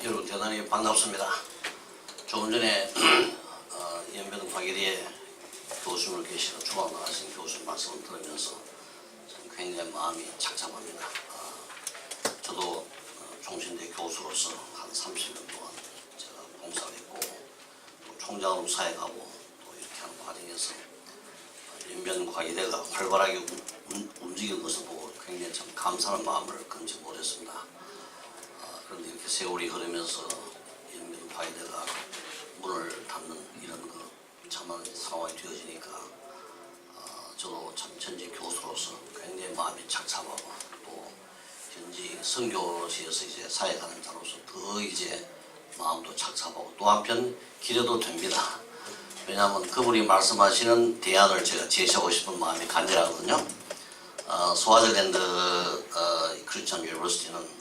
여러분 대단히 반갑습니다. 조금 전에 연변 과기리에 교수님을 계시는 중앙 나가신 교수 말씀을 들으면서 굉장히 마음이 착잡합니다. 저도 종신대 교수로서 한 30년 동안 제가 봉사를 했고 또 총장으로 사역하고 또 이렇게 하는 과정에서 연변 과기대가 활발하게 움직이는 것을 보고 굉장히 참 감사하는 마음을 금치 못했습니다. 그런데 이렇게 세월이 흐르면서 연변 과기대가 문을 닫는 이런 참한 상황이 되어지니까 저도 참 전직 교수로서 굉장히 마음이 착잡하고 또 현지 선교시에서 이제 사역하는 자로서 더 이제 마음도 착잡하고 또 한편 기대도 됩니다. 왜냐하면 그분이 말씀하시는 대안을 제가 제시하고 싶은 마음이 간절하거든요. 스와질랜드 크리스천 유니버시티는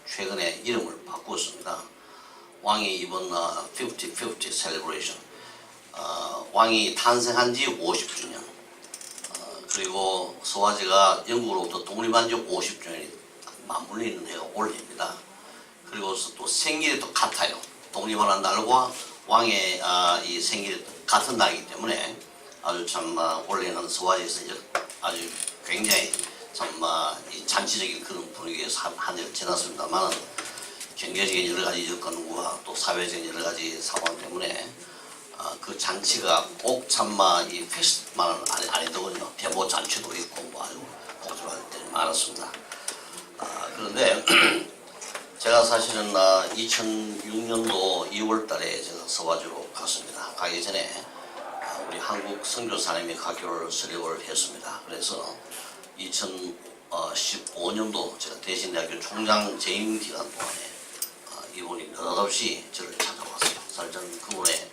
최근에 이름을 바꾸었습니다. 왕이 이번 50-50 셀레브레이션 왕이 탄생한 지 50주년 그리고 스와지가 영국으로부터 독립한 지 50주년이 맞물려 있는 해가 올해입니다. 그리고 또 생일이 또 같아요. 독립하는 날과 왕의 이 생일이 같은 날이기 때문에 아주 참 올해는 스와지에서 아주 굉장히 참 이 잔치적인 그런 분위기에서 한 해를 지났습니다만 경제적인 여러 가지 여건과 또 사회적인 여러 가지 상황 때문에 그 잔치가 꼭 참마 이 페스티벌만은 아니더군요. 대보 잔치도 있고 뭐 아주 복잡한 때이 많았습니다. 그런데 제가 사실은 2006년도 2월달에 제가 스와지로 갔습니다. 가기 전에 우리 한국 선교사님이 학교를 설립을 했습니다. 그래서 2015년도 제가 대신대학교 총장 재임 기간 동안에 이분이 느닷없이 저를 찾아왔어요. 사실 저는 그분의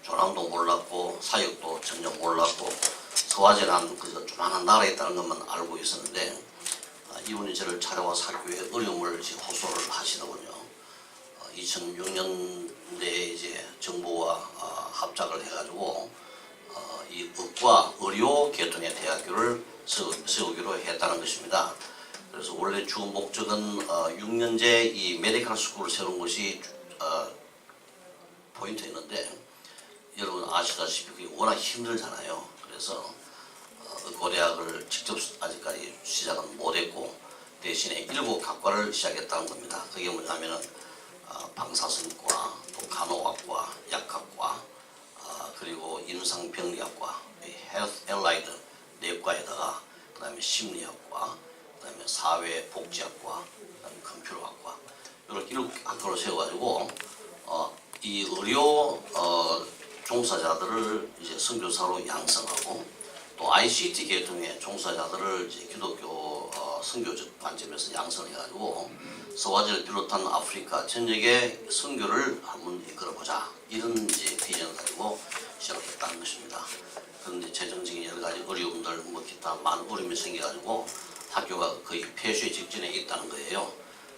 조남도 몰랐고 사역도 전혀 몰랐고 스와지라는 그 조만한 나라에 있다는 것만 알고 있었는데 이분이 저를 찾아와서 학교에 어려움을 호소를 하시더군요. 2006년대에 이제 정부와 합작을 해가지고 이 의과 의료 계통의 대학교를 세우기로 했다는 것입니다. 그래서 원래 주 목적은 6년제 이 메디컬 스쿨을 세우는 것이 포인트였는데 여러분 아시다시피 그게 워낙 힘들잖아요. 그래서 의과대학을 직접 아직까지 시작은 못했고 대신에 7학과를 시작했다는 겁니다. 그게 뭐냐면은 방사선과 또 간호학과, 약학과 그리고 임상병리학과, 헬스 엘라이드 내과에다가 그다음에 심리학과, 그다음에 사회복지학과, 그다음에 컴퓨터학과 이렇게 7학과를 세워가지고 이 의료 종사자들을 이제 선교사로 양성하고 또 ICT 계통의 종사자들을 이제 기독교 선교적 관점에서 양성해가지고 스와지를 비롯한 아프리카 전역에 선교를 한번 이끌어보자 이런 이제 비전을 가지고 시작했다는 것입니다. 그런데 재정적인 여러 가지 어려움들 뭐 기타 많은 어려움이 생겨가지고 학교가 거의 폐쇄 직전에 있다는 거예요.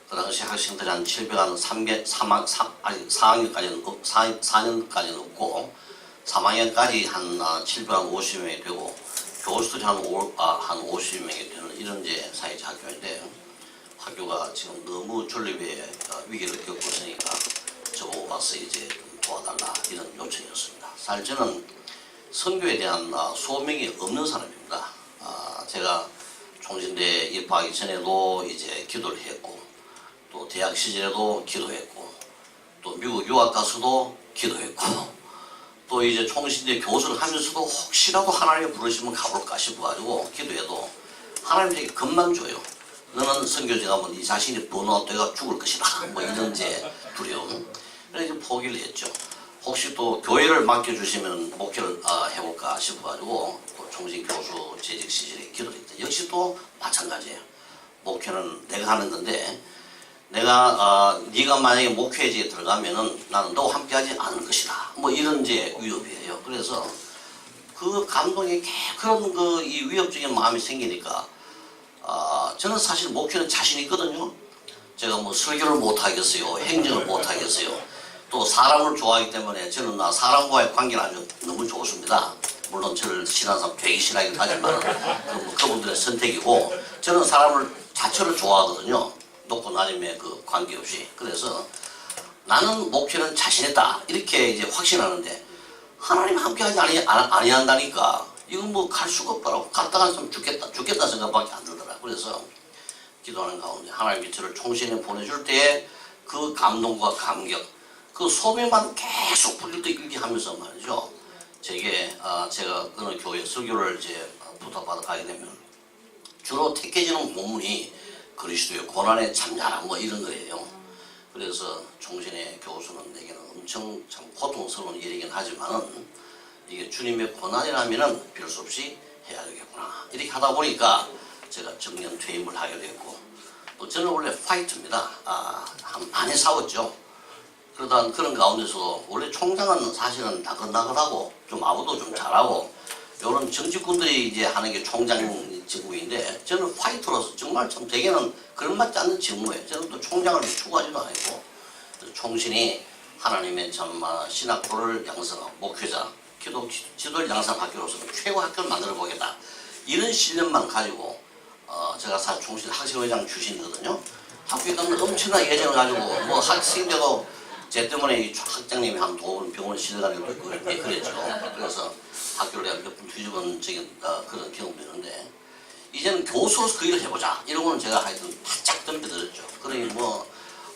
그 당시 학생들이 한 4학년까지는 없고 3학년까지 한 750명이 되고 교수들이 한 50명이 되는 이런 이제 사회적 학교인데 학교가 지금 너무 존립의 위기를 겪고 있으니까 저보고 와서 이제 좀 도와달라 이런 요청이었습니다. 사실 저는 선교에 대한 소명이 없는 사람입니다. 제가 총신대에 입학하기 전에도 이제 기도를 했고 또 대학 시절에도 기도했고 또 미국 유학 가서도 기도했고 또 이제 총신대 교수를 하면서도 혹시라도 하나님이 부르시면 가볼까 싶어가지고 기도해도 하나님이 겁만 줘요. 너는 선교지 가면 네 자신이 번아웃돼가 죽을 것이다. 뭐 이런 이제 두려움. 그래서 포기를 했죠. 혹시 또 교회를 맡겨주시면 목회를 해볼까 싶어가지고 또 총신 교수 재직 시절에 기도를 했죠. 역시 또 마찬가지예요. 목회는 내가 하는 건데 내가 네가 만약에 목회지에 들어가면은 나는 너와 함께하지 않을 것이다. 뭐 이런 이제 위협이에요. 그래서 그 감동에 그런 이 위협적인 마음이 생기니까 저는 사실 목회는 자신 있거든요. 제가 뭐 설교를 못 하겠어요, 행정을 못 하겠어요. 또 사람을 좋아하기 때문에 저는 사람과의 관계는 아주 너무 좋습니다. 물론 저를 싫어하는 사람 되게 싫어하긴 하지만 그분들의 선택이고 저는 사람을 자체를 좋아하거든요. 높고 낮음에 그 관계없이. 그래서 나는 목표는 자신했다 이렇게 이제 확신하는데 하나님 함께하지 아니한다니까 이건 뭐 갈 수가 없더라고. 갔다가 좀 죽겠다 생각밖에 안 들더라. 그래서 기도하는 가운데 하나님이 저를 총신에 보내줄 때에 그 감동과 감격, 그 소명만 계속 부릴 때 일기하면서 말이죠. 제가 어느 교회 설교를 이제 부탁받아 가게 되면 주로 택해지는 본문이 그리스도의 고난에 참여하라 뭐 이런 거예요. 그래서 총신의 교수는 내게는 엄청 참 고통스러운 일이긴 하지만은 이게 주님의 고난이라면은 별 수 없이 해야 되겠구나. 이렇게 하다 보니까 제가 정년 퇴임을 하게 됐고 또 저는 원래 파이터입니다. 많이 싸웠죠. 그러다 그런 가운데서도 원래 총장은 사실은 나긋나긋하고 좀 아무도 좀 잘하고 이런 정치꾼들이 이제 하는 게 총장 직무인데 저는 파이터로서 정말 참 대개는 그런 맞지 않는 직무예요. 저는 또 총장을 추구하지도 않고 총신이 하나님의 참 신학도를 양성하고 목회자 기도 지도를 양성 학교로서는 최고 학교를 만들어 보겠다 이런 신념만 가지고 제가 사실 총신 학생회장 출신이거든요. 학교에 가면 엄청난 예정을 가지고 뭐 학생들도 제 때문에 학장님이 한 두 번 병원에 실려가는 것도 있고 그랬죠. 그래서 학교를 내가 몇 번 뒤집은 그런 경험도 있는데 이제는 교수로서 그 일을 해보자 이러고는 제가 하여튼 바짝 덤벼들었죠. 그러니 뭐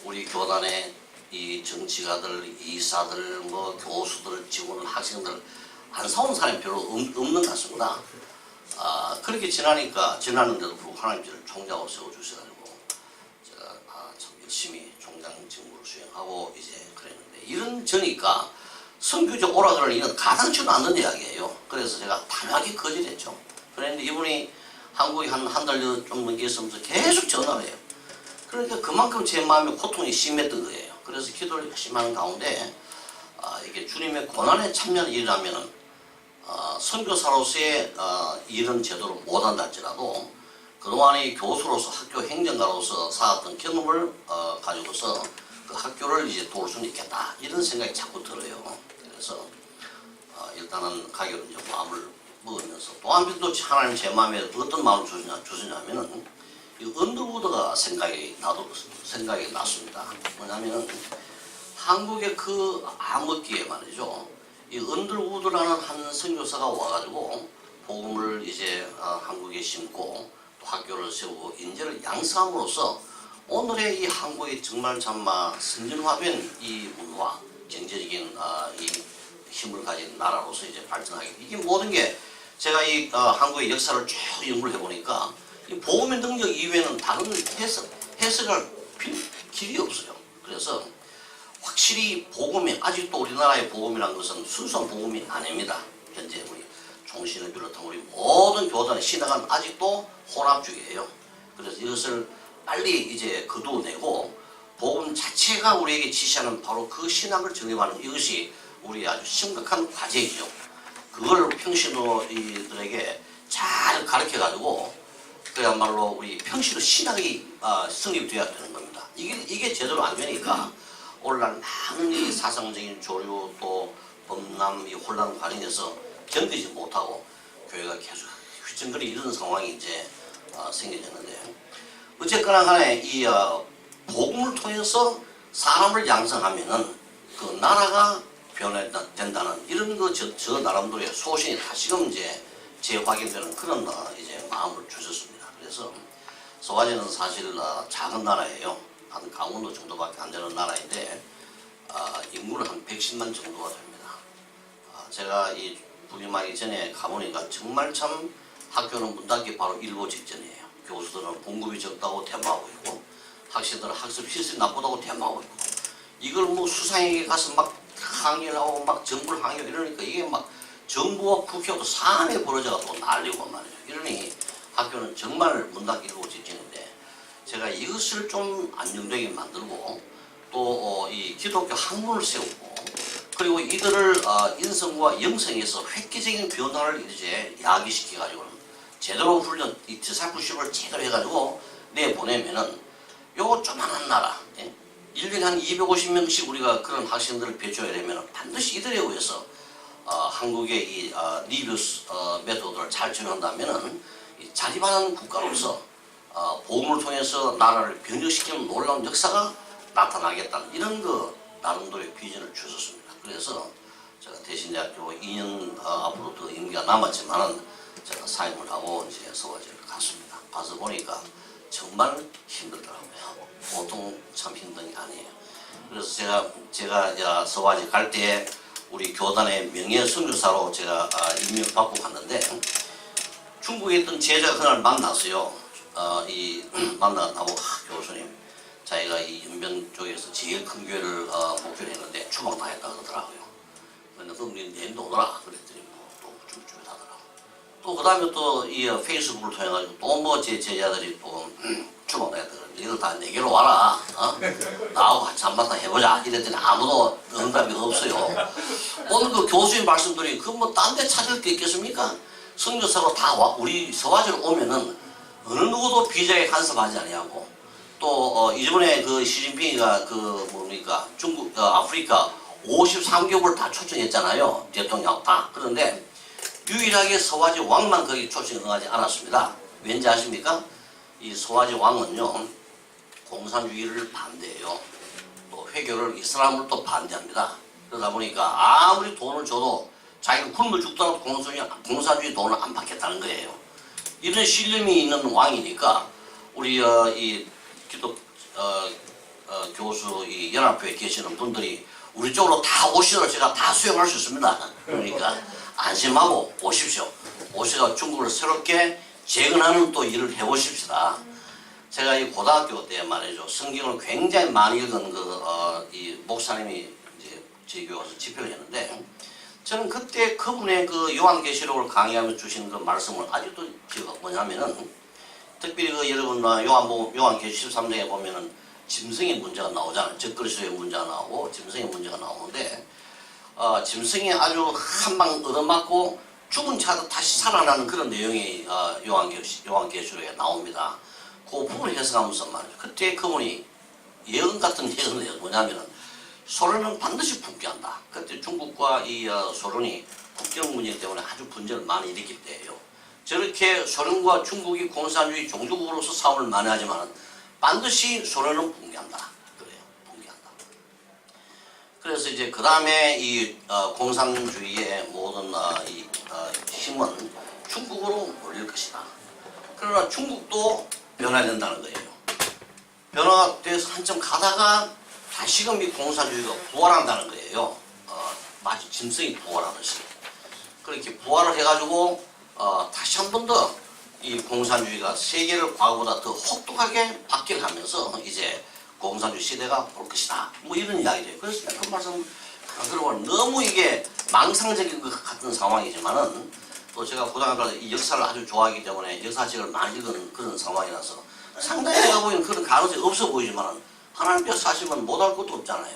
우리 교단의 이 정치가들, 이사들, 뭐 교수들, 직원, 학생들 안 싸우는 사람이 별로 없는 것 같습니다. 그렇게 지나는데도 불구하고 하나님 저를 총장으로 세워주셔가지고 제가 참 열심히 총장 직무를 수행하고 이제 그랬는데 이런 저니까 선교적 오락을 이건 가당치도 않는 이야기예요. 그래서 제가 단호하게 거절했죠. 그랬는데 이분이 한국에 한 달 좀 넘게 있으면서 계속 전화를 해요. 그러니까 그만큼 제 마음에 고통이 심했던 거예요. 그래서 기도를 열심히 하는 가운데 이게 주님의 고난에 참여하는 일이라면은 선교사로서의 일은 제대로 못한다 할지라도 그동안의 교수로서 학교 행정가로서 쌓았던 경험을 가지고서 그 학교를 이제 도울 수는 있겠다 이런 생각이 자꾸 들어요. 그래서 일단은 가기로 이제 마음을 먹으면서 또 한편도 하나님 제 마음에 어떤 마음을 주시냐면은 이 언더우드가 생각이 났습니다. 뭐냐면은 한국의 그 암흑기에 말이죠. 이 언더우드라는 한 선교사가 와가지고 복음을 이제 한국에 심고 또 학교를 세우고 인재를 양성함으로써 오늘의 이 한국이 정말 참마 선진화된 이 문화, 경제적인 이 힘을 가진 나라로서 이제 발전하게 이게 모든 게 제가 이 한국의 역사를 쭉 연구를 해보니까 이 복음의 능력 이외에는 다른 해석할 길이 없어요. 그래서 확실히 복음이 아직도 우리나라의 복음이라는 것은 순수한 복음이 아닙니다. 현재 우리 총신을 비롯한 우리 모든 교단의 신앙은 아직도 혼합주의예요. 그래서 이것을 빨리 이제 거두어내고 복음 자체가 우리에게 지시하는 바로 그 신학을 정립하는 이것이 우리 아주 심각한 과제이죠. 그걸 평신도들에게 잘 가르쳐가지고 그야말로 우리 평신도 신학이 성립되어야 되는 겁니다. 이게 제대로 안 되니까 오늘날 많은 이 사상적인 조류 또 범람 이 혼란 과정에서 견디지 못하고 교회가 계속 휘청거리 이런 상황이 이제 생겨졌는데 어쨌거나 간에 이 복음을 통해서 사람을 양성하면은 그 나라가 변화된다는 이런 저 나름대로의 소신이 다시금 이제 재확인되는 그런 이제 마음을 주셨습니다. 그래서 소가제는 사실 작은 나라예요. 한 강원도 정도밖에 안 되는 나라인데 인구는 한 110만 정도가 됩니다. 제가 이 부임하기 전에 가보니까 정말 참 학교는 문 닫기 바로 일보 직전이에요. 교수들은 봉급이 적다고 대모하고 있고 학생들은 학습 실습이 나쁘다고 대모하고 있고 이걸 뭐 수상에게 가서 막 항의를 하고 막 정부를 항의하고 이러니까 이게 막 정부와 국회하고 상황에 벌어져서 난리고 말이죠. 이러니 학교는 정말 문 닫기 일보 직전인데 제가 이것을 좀 안정되게 만들고 또 이 기독교 학문을 세우고 그리고 이들을 인성과 영성에서 획기적인 변화를 이제 야기시켜가지고는 제대로 훈련, 이 디사이플십을 제대로 해가지고 내보내면은 요거 조만한 나라, 1년에 한 250명씩 우리가 그런 학생들을 배출해야 되면 반드시 이들에 의해서 한국의 이 리뷰스 메소드를 잘 적용한다면은 자립하는 국가로서 복음을 통해서 나라를 변혁시키는 놀라운 역사가 나타나겠다는 이런 나름대로의 비전을 주셨습니다. 그래서 제가 대신대학교 2년 앞으로 더 임기가 남았지만은 제가 사임을 하고 이제 서화제를 갔습니다. 가서 보니까 정말 힘들더라고요. 보통 참 힘든 게 아니에요. 그래서 제가 서화제 갈 때 우리 교단의 명예 선교사로 제가 임명을 받고 갔는데 중국에 있던 제자가 그날 만났어요. 만나고 교수님, 자기가 이 연변 쪽에서 제일 큰 교회를 목표로 했는데 추방 당했다 그러더라고요. 그런데 그럼 내일도 오더라 그랬더니 또 쭈쭈하더라고. 또 그 다음에 또 이 페이스북을 통해가지고 또 뭐 제 제자들이 또 추방 당했다 그러는데 이거 다 내게로 와라. 나하고 같이 한바탕 해보자. 이랬더니 아무도 응답이 없어요. 오늘 그 교수님 말씀들이 그 뭐 딴 데 찾을 게 있겠습니까? 선교사로 다 와, 우리 서화제로 오면은 어느 누구도 비자에 간섭하지 아니하고 또 이번에 그 시진핑이가 그 뭡니까 중국 아프리카 53개국을 다 초청했잖아요. 대통령 다. 그런데 유일하게 서화제 왕만 거기 초청을 하지 않았습니다. 왠지 아십니까? 이 서화제 왕은요 공산주의를 반대해요. 또 회교를 이슬람을 또 반대합니다. 그러다 보니까 아무리 돈을 줘도 자기가 굶어 죽더라도 공산주의 돈을 안 받겠다는 거예요. 이런 신념이 있는 왕이니까 우리 이 기독 교수 이 연합회에 계시는 분들이 우리 쪽으로 다 오시도록 제가 다 수용할 수 있습니다. 그러니까 안심하고 오십시오. 오셔서 중국을 새롭게 재건하는 또 일을 해보십시다. 제가 이 고등학교 때 말이죠. 성경을 굉장히 많이 읽은 이 목사님이 이제 제 교회 와서 집회를 했는데 저는 그때 그분의 그 요한계시록을 강의하면서 주신 그 말씀을 아직도 기억 뭐냐면은 특별히 그 여러분 요한계시록 13장에 보면은 짐승의 문제가 나오잖아요. 적그리스도의 문제가 나오고 짐승의 문제가 나오는데 짐승이 아주 한 방 얻어맞고 죽은 차도 다시 살아나는 그런 내용이 요한계시록에 나옵니다. 그 부분을 해석하면서 말이죠. 그때 그분이 예언 같은 예언을 해요. 뭐냐면은 소련은 반드시 붕괴한다. 그때 중국과 이 소련이 국경 문제 때문에 아주 분쟁을 많이 일으킬 때예요. 저렇게 소련과 중국이 공산주의 종주국으로서 싸움을 많이 하지만 반드시 소련은 붕괴한다. 그래요. 붕괴한다. 그래서 이제 그 다음에 이 공산주의의 모든 힘은 중국으로 몰릴 것이다. 그러나 중국도 변화된다는 거예요. 변화돼서 한참 가다가 다시금 이 공산주의가 부활한다는 거예요. 마치 짐승이 부활하듯이. 그렇게 부활을 해가지고 다시 한 번 더 이 공산주의가 세계를 과거보다 더 혹독하게 바뀌어가면서 이제 공산주의 시대가 올 것이다. 뭐 이런 이야기예요. 그래서 그 말씀 그러고 너무 이게 망상적인 것 같은 상황이지만은 또 제가 고등학교 때 이 역사를 아주 좋아하기 때문에 역사책을 많이 읽은 그런 상황이라서 상당히 제가 보기에는 그런 가능성이 없어 보이지만은 하나님께서 사실은 못할 것도 없잖아요.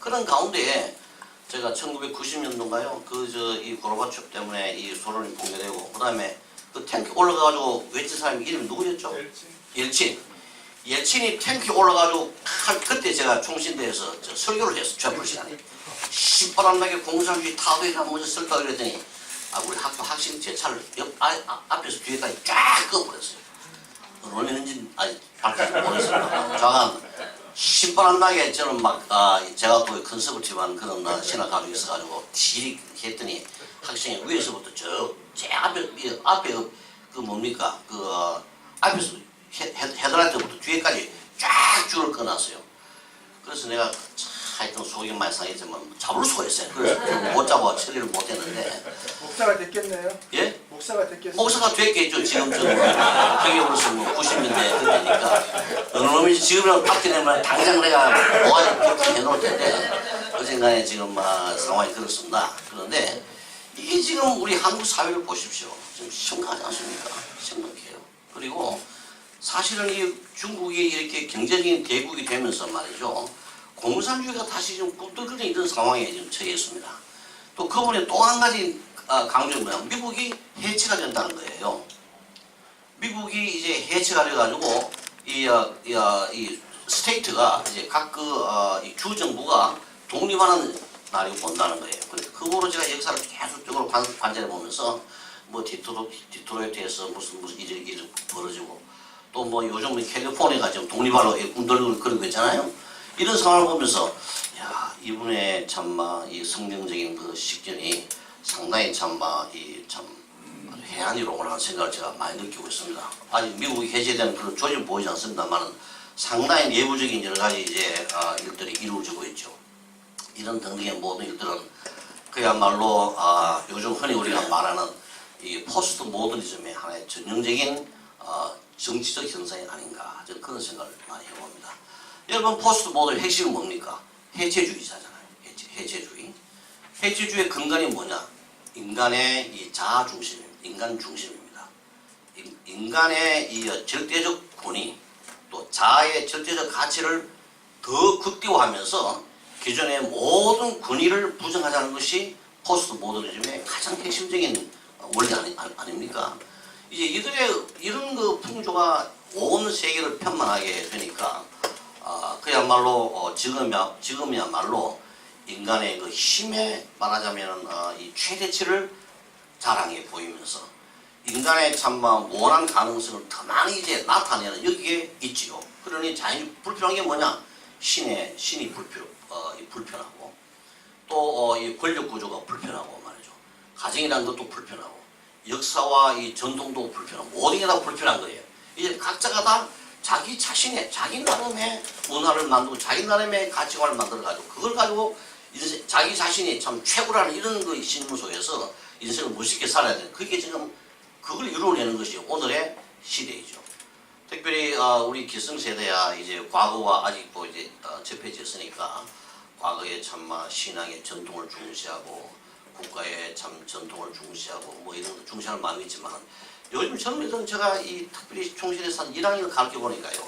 그런 가운데 제가 1990년도인가요? 이 고르바초프 때문에 이 소련이 붕괴되고 그 다음에 그 탱크 올라가가지고 외친 사람이 이름이 누구였죠? 옐친이 탱크에 올라가지고 그때 제가 총신대에서 설교를 했어. 최불 시간에 신바람나게 공산주의 타도에다 먼저 설까 그랬더니 우리 학교 학생 제 차를 앞에서 뒤에까지 쫙 끄어버렸어요. 어느 했는지 아직 밝히지 못했습니다. 잠깐 신바람나게 저는 막 제가 또 컨서버티브한 그런 신학 가지고 있어가지고 지리 했더니 학생이 위에서부터 제 앞에 그 뭡니까 앞에서 헤드라이트부터 뒤에까지 쫙 줄을 꺼놨어요. 그래서 내가 하여튼 속이 많이 상했지만 잡을 수가 있어요. 그래서 못 잡아 처리를 못했는데 목사가 됐겠네요. 예? 목사가 됐겠어요. 목사가 됐겠죠. 지금 평균으로서 90년대 그때니까 어느 놈이 지금이라도 바뀌려면 당장 내가 모아서 해놓을 텐데 어젠간에 지금 상황이 그렇습니다. 그런데 이게 지금 우리 한국 사회를 보십시오. 지금 심각하지 않습니까? 심각해요. 그리고 사실은 이 중국이 이렇게 경제적인 대국이 되면서 말이죠. 공산주의가 다시 좀 꿈틀거리는 이런 상황에 지금 처했습니다. 또 그분에 또 한 가지 강조는 뭐냐면 미국이 해체가 된다는 거예요. 미국이 이제 해체가 돼가지고 이 스테이트가 이제 각 이 주정부가 독립하는 날이 온다는 거예요. 그거로 제가 역사를 계속적으로 관찰해 보면서 뭐 디트로이트에서 무슨 일이 벌어지고 또 뭐 요즘 캘리포니아가 지금 독립하려고 운동을 그리고 있잖아요. 이런 상황을 보면서 야 이분의 참마 이 성경적인 그 식견이 상당히 참마 이참 해안이로구나 하는 생각을 제가 많이 느끼고 있습니다. 아직 미국이 해제된 그런 조짐 보이지 않습니다만은 상당히 내부적인 여러 가지 이제 일들이 이루어지고 있죠. 이런 등등의 모든 일들은 그야말로 요즘 흔히 우리가 말하는 이 포스트 모더니즘의 하나의 전형적인 정치적 현상이 아닌가 저는 그런 생각을 많이 해봅니다. 여러분 포스트 모더의 핵심은 뭡니까? 해체주의자잖아요. 해체주의. 해체주의의 근간이 뭐냐? 인간의 이 자아 중심입니다. 인간 중심입니다. 인간의 이 절대적 권위 또 자아의 절대적 가치를 더 극대화하면서 기존의 모든 권위를 부정하자는 것이 포스트 모더니즘의 가장 핵심적인 원리 아닙니까? 이제 이들의 이런 그 풍조가 온 세계를 편만하게 되니까 그야말로 지금이야말로 인간의 그 힘에 말하자면은 이 최대치를 자랑해 보이면서 인간의 참마 무한한 가능성을 더 많이 이제 나타내는 여기에 있지요. 그러니 자연히 불편한 게 뭐냐? 신이 불편하고 또 이 권력 구조가 불편하고 말이죠. 가정이라는 것도 불편하고 역사와 이 전통도 불편하고 모든 게 다 불편한 거예요. 이제 각자가 다 자기 자신의 자기 나름의 문화를 만들고 자기 나름의 가치관을 만들어가지고 그걸 가지고 인생, 자기 자신이 참 최고라는 이런 그 신문 속에서 인생을 멋있게 살아야 되는 그게 지금 그걸 이루어내는 것이 오늘의 시대이죠. 특별히 우리 기성세대야 이제 과거와 아직도 이제 접해졌으니까 과거에 참마 신앙의 전통을 중시하고 국가의 참 전통을 중시하고 뭐 이런 거 중시하는 마음이 있지만 요즘 젊은이들은 제가 이 특별히 총신에서 한 1학년을 가르쳐 보니까요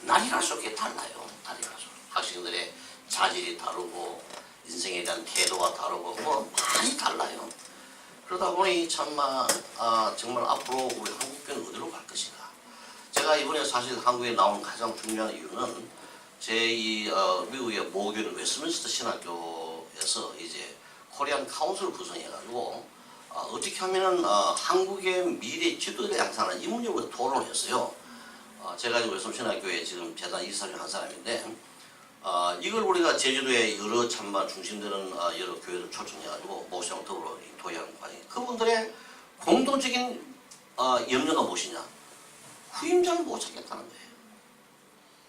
날이랄 수 없게 달라요. 날이랄 수 학생들의 자질이 다르고 인생에 대한 태도가 다르고 뭐 많이 달라요. 그러다 보니 참마 정말 앞으로 우리 한국교는 어디로 갈 것인가. 제가 이번에 사실 한국에 나온 가장 중요한 이유는 제 이 미국의 모교는 웨스트민스터 신학교에서 이제 코리안 카운슬을 구성해가지고 어떻게 하면은 한국의 미래 지도를 양산하는 이 문제로 토론을 했어요. 제가 지금 웨스트민스터 신학교에 지금 재단 이사 중 한 사람인데 이걸 우리가 제주도에 여러 참마 중심되는 여러 교회를 초청해가지고 목사랑 더불어 토의하는 과정. 그분들의 공동적인 염려가 무엇이냐? 후임자를 못 찾겠다는 거예요.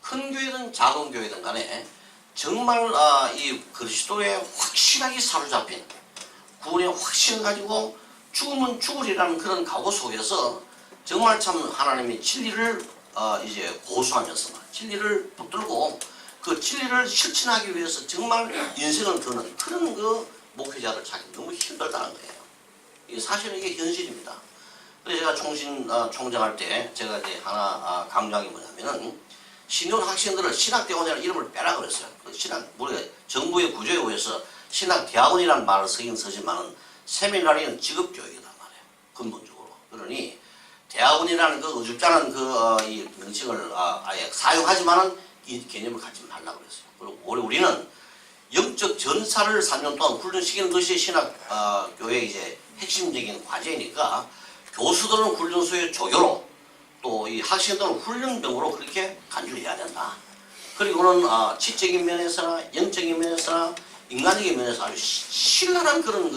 큰 교회든 작은 교회든 간에 정말 이 그리스도에 확실하게 사로잡힌 구원의 확신을 가지고 죽으면 죽으리라는 그런 각오 속에서 정말 참 하나님의 진리를 이제 고수하면서 진리를 붙들고 그 진리를 실천하기 위해서 정말 인생을 거는 그런 그 목회자를 찾기 너무 힘들다는 거예요. 이게 사실은 이게 현실입니다. 그래서 제가 총장할 때 제가 이제 하나 강조한 게 뭐냐면은 신혼 학생들을 신학대원이라는 이름을 빼라 그랬어요. 그 우리가 정부의 구조에 의해서 신학대학원이라는 말을 쓰긴 쓰지만은 세미나리는 직업교육이단 말이에요. 근본적으로. 그러니 대학원이라는 그 어줍잖은 이 명칭을 아예 사용하지만은 이 개념을 갖지 말라 그랬어요. 그리고 우리는 영적 전사를 3년 동안 훈련시키는 것이 신학 교회의 이제 핵심적인 과제니까 교수들은 훈련소의 조교로 또 이 학생들은 훈련병으로 그렇게 간주해야 된다. 그리고는 지적인 면에서나 영적인 면에서나 인간적인 면에서 아주 신랄한 그런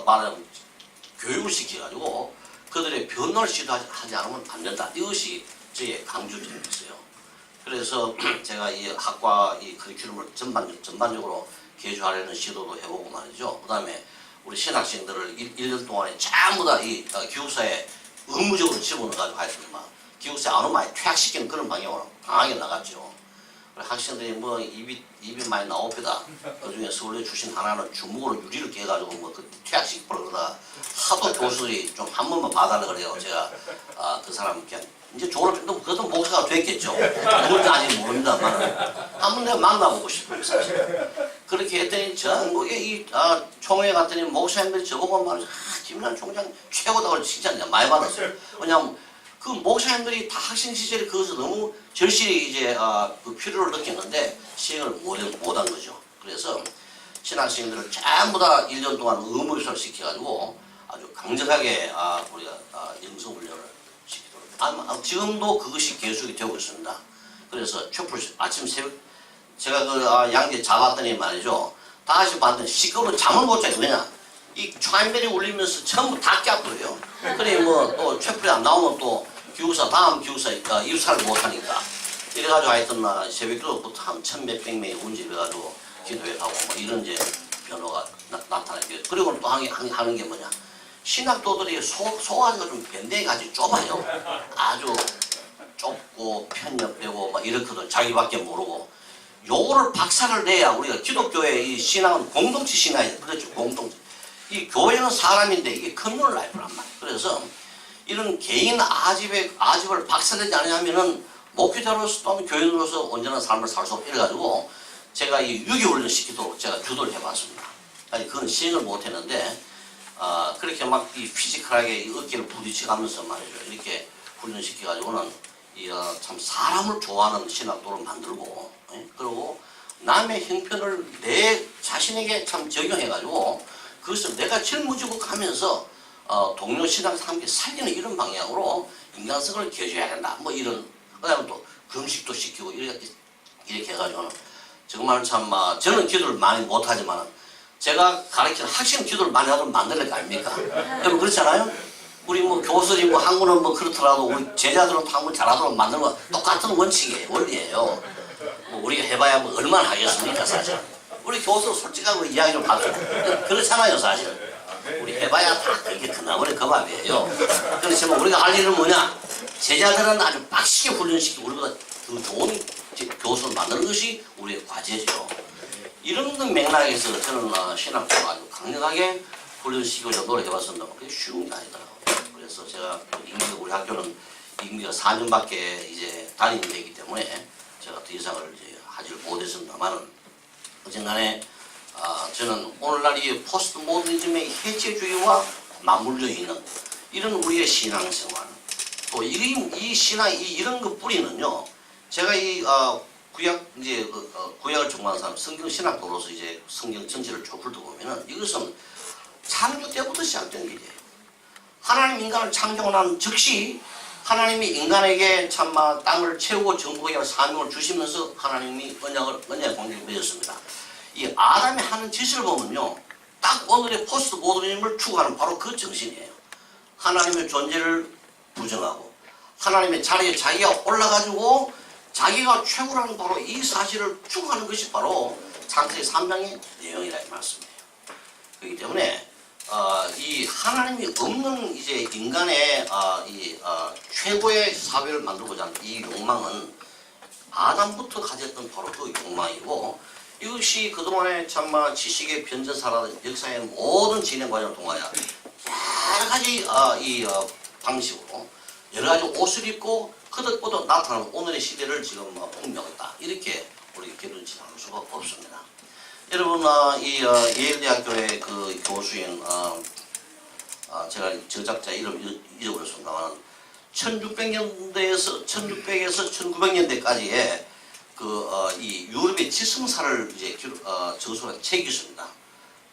말하자면 교육을 시켜가지고 그들의 변론을 시도하지 않으면 안 된다. 이것이 저의 강조점이었어요. 그래서 제가 이 학과 이 커리큘럼을 전반적으로 개조하려는 시도도 해보고 말이죠. 그 다음에 우리 신학생들을 1년 동안에 전부 다 이 기숙사에 의무적으로 집어넣어가지고 하여튼만 기숙사에 안 오면 퇴학시키는 그런 방향으로 강하게 나갔죠. 학생들이 뭐 입이 많이 나옵니다. 그 중에 서울대 출신 하나는 주먹으로 유리를 깨가지고 뭐 그 퇴학시키고 그러다 하도 교수들이 좀 한 번만 봐달라 그래요. 제가 그 사람 그냥 이제 졸업해도 그것도 목사가 됐겠죠. 누군지 아직 모릅니다만 한번 내가 만나보고 싶어요. 사실. 그렇게 했더니 전국에 이 총회 갔더니 목사님들이 저보고 말이죠. 김남 총장 최고다고 칭찬 많이 받았어요. 왜냐하면 그 목사님들이 다 학생 시절에 거기서 너무 절실히 이제 그 필요를 느꼈는데 시행을 못한 거죠. 그래서 신학생들을 전부 다 1년 동안 의무교사를 시켜가지고 아주 강력하게 우리가 영성훈련을 시키도록 지금도 그것이 계속이 되고 있습니다. 그래서 촛불 아침 새벽 제가 양재 잡았더니 말이죠. 다시 봤더니 시끄러워 잠을 못 자요. 왜냐? 이 트라임벨이 울리면서 전부 다 깨버려요. 그래 또 최풀이 안 나오면 또 기숙사 다음 기숙사니까 입사를 못 하니까 이래가지고 하여튼 새벽부터 한 1,000몇백 명이 운집해가지고 기도회 하고 이런 이제 변화가 나타나게. 그리고 또 하는 게 뭐냐? 신학도들이 소화가 좀 변대가지고 좁아요. 아주 좁고 편협되고 이렇거든. 자기밖에 모르고. 요거를 박살을 내야 우리가 기독교의 이 신앙은 공동체 신앙이에요. 그렇죠. 공동체. 이 교회는 사람인데 이게 커뮤널 라이프란 말이에요. 그래서 이런 개인 아집을 박살내지 않으면은 목회자로서 또는 교인으로서 온전한 삶을 살 수 없고 이래가지고 제가 이 유기훈련 시키도록 제가 주도를 해봤습니다. 아니 그건 시행을 못했는데 그렇게 막 이 피지컬하게 이 어깨를 부딪혀가면서 말이죠. 이렇게 훈련시켜가지고는 참 사람을 좋아하는 신학도를 만들고 그리고 남의 형편을 내 자신에게 참 적용해가지고 그것을 내가 짊어지고 가면서 동료 신앙과 함께 살리는 이런 방향으로 인간성을 기여줘야 된다. 이런 그다음에 또 금식도 시키고 이렇게 해가지고는 정말 참 저는 기도를 많이 못하지만 제가 가르치는 학생 기도를 많이 하도록 만들 거 아닙니까? 여러분 그렇잖아요? 우리 교수님 학문은 그렇더라도 우리 제자들은 학문 잘하도록 만드는 거 똑같은 원칙이에요. 원리예요. 우리가 해봐야 얼마나 하겠습니까 사실. 우리 교수 솔직하고 이야기 좀 하죠. 그렇잖아요 사실. 우리 해봐야 다 그게 그나물의 그 밥이에요. 그렇지만 우리가 할 일은 뭐냐? 제자들은 아주 빡시게 훈련시키고 우리보다 더 좋은 교수를 만드는 것이 우리의 과제죠. 이런 맥락에서 저는 신학교를 아주 강력하게 훈련시키고자 노력해봤습니다. 그게 쉬운 게 아니더라고요. 그래서 제가 우리 학교는 임기가 4년밖에 이제 다니는 데이기 때문에 제가 더 이상을 이제 하지를 못했습니다만은 어쨌간에 저는 오늘날 이 포스트 모더니즘의 해체주의와 맞물려 있는 이런 우리의 신앙생활 또 이 신앙 이런 것 뿌리는요. 제가 이 구약을 전공한 사람 성경 신학도로서 이제 성경 전체를 쭉 훑어보면은 이것은 창조 때부터 시작된 일이에요. 하나님 인간을 창조한 즉시 하나님이 인간에게 참마 땅을 채우고 정복해야 할 사명을 주시면서 하나님이 언약의 관계를 맺었습니다. 이 아담이 하는 짓을 보면요. 딱 오늘의 포스트 모더니즘을 추구하는 바로 그 정신이에요. 하나님의 존재를 부정하고 하나님의 자리에 자기가 올라가지고 자기가 최고라는 바로 이 사실을 추구하는 것이 바로 창세기 3장의 내용이라 이 말씀이에요. 그렇기 때문에 이 하나님이 없는 이제 인간의 최고의 사회를 만들고자 하는 이 욕망은 아담부터 가졌던 바로 그 욕망이고 이것이 그동안의 참마 지식의 변전사라든 역사의 모든 진행 과정을 통하여 여러 가지 방식으로 여러 가지 옷을 입고 거듭거듭 나타나는 오늘의 시대를 지금 풍미하겠다. 이렇게 우리 결론 지나갈 수가 없습니다. 여러분 이 예일대학교의 그 교수인 제가 저작자 이름 잊어버렸습니다만 1600에서 1900년대까지의 이 유럽의 지성사를 이제 저술한 책이 있습니다.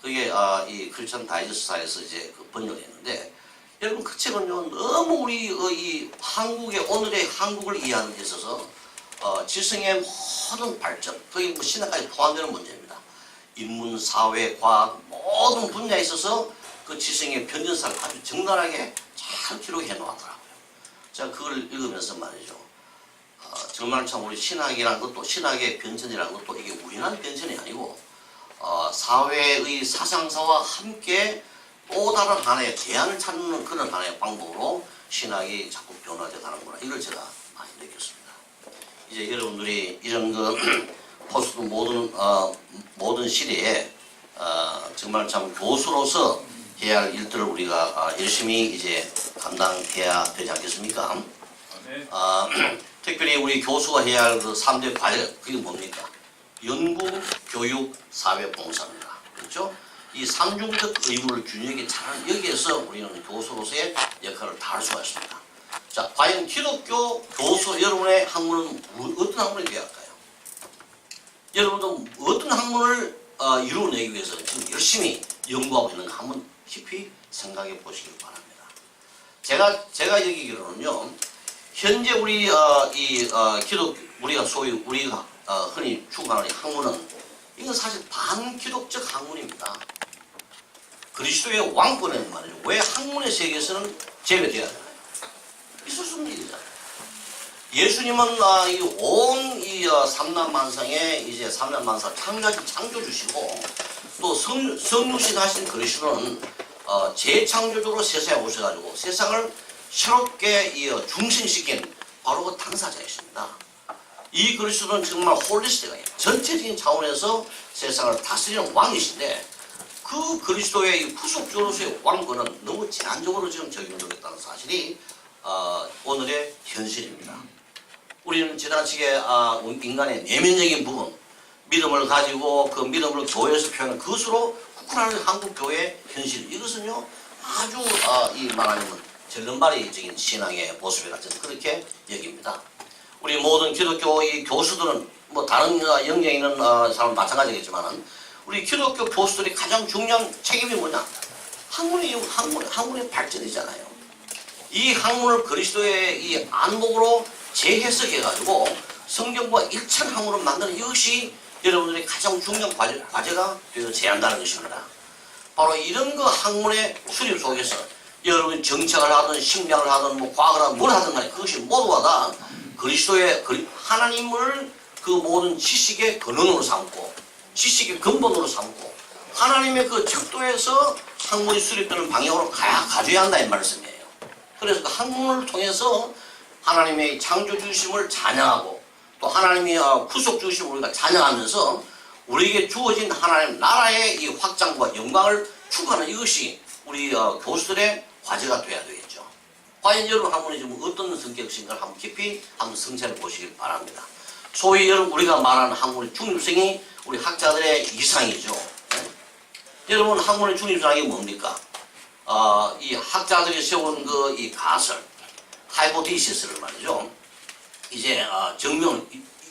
그게 이 크리스천 다이저스트에서 이제 번역을 했는데 여러분 그 책은요 너무 우리 이 한국의 오늘의 한국을 이해하는 데 있어서 지성의 모든 발전 거기 신학까지 포함되는 문제입니다. 인문, 사회, 과학 모든 분야에 있어서 그 지성의 변전사를 아주 적나라하게 잘 기록해 놓았더라고요. 제가 그걸 읽으면서 말이죠. 정말 참 우리 신학이라는 것도 신학의 변천이라는 것도 이게 우연한 변천이 아니고 사회의 사상사와 함께 또 다른 하나의 대안을 찾는 그런 하나의 방법으로 신학이 자꾸 변화되어 가는구나. 이걸 제가 많이 느꼈습니다. 이제 여러분들이 이런 포스트 모든 시대에 정말 참 교수로서 해야 할 일들을 우리가 열심히 이제 감당해야 되지 않겠습니까? 특별히 우리 교수가 해야 할 그 3대 과제 그게 뭡니까? 연구, 교육, 사회 봉사입니다. 그렇죠? 이 삼중적 의무를 균형있게 잘하는 여기에서 우리는 교수로서의 역할을 다할 수가 있습니다. 자, 과연 기독교 교수 여러분의 학문은 어떤 학문을 배울까요? 여러분도 어떤 학문을 이루어내기 위해서 지금 열심히 연구하고 있는가 한번 깊이 생각해 보시길 바랍니다. 제가 여기기로는요, 현재 우리 우리가 소위 우리가 흔히 추구하는 이 학문은 이건 사실 반기독적 학문입니다. 그리스도의 왕권은 말이죠. 왜 학문의 세계에서는 제외되어야 되나요? 있을 수 없는 일이잖아요. 예수님은 이 삼남만상의 이제 삼남만사 창조하신 창조주시고 또 성육신하신 그리스도는 재창조주로 세상에 오셔가지고 세상을 새롭게 중생시킨 바로 그 당사자이십니다. 이 그리스도는 정말 홀리스틱하게 전체적인 차원에서 세상을 다스리는 왕이신데 그 그리스도의 이 후속주로서의 왕권은 너무 제한적으로 지금 적용되고 있다는 사실이 오늘의 현실입니다. 우리는 지나치게 인간의 내면적인 부분, 믿음을 가지고 그 믿음을 교회에서 표현한 그것으로 국한하는 한국 교회의 현실, 이것은요 아주 말하자면 절름발이적인 신앙의 모습이라 저는 그렇게 여깁니다. 우리 모든 기독교 이 교수들은 뭐 다른 영역에 있는 사람 마찬가지겠지만은 우리 기독교 교수들이 가장 중요한 책임이 뭐냐? 학문의 발전이잖아요. 이 학문을 그리스도의 이 안목으로 재해석해가지고 성경과 일치한 학문을 만드는 이것이 여러분들이 가장 중요한 과제가 되어져야 한다는 것입니다. 바로 이런 그 학문의 수립 속에서 여러분이 정책을 하든 심리학을 하든 뭐 과학을 하든 뭘 하든 간에 그것이 모두가 다 그리스도의 하나님을 그 모든 지식의 근원으로 삼고 지식의 근본으로 삼고 하나님의 그 척도에서 학문이 수립되는 방향으로 가져야 한다 이 말씀이에요. 그래서 그 학문을 통해서 하나님의 창조주심을 찬양하고 또 하나님의 구속주심을 우리가 찬양하면서 우리에게 주어진 하나님 나라의 이 확장과 영광을 추구하는 이것이 우리 교수들의 과제가 되어야 되겠죠. 과연 여러분 학문이 지금 어떤 성격인가를 한번 깊이 한번 성찰해 보시길 바랍니다. 소위 여러분 우리가 말하는 학문의 중립성이 우리 학자들의 이상이죠. 네? 여러분 학문의 중립성이 뭡니까? 이 학자들이 세운 그 이 가설, 하이포테시스를 말이죠. 이제 증명을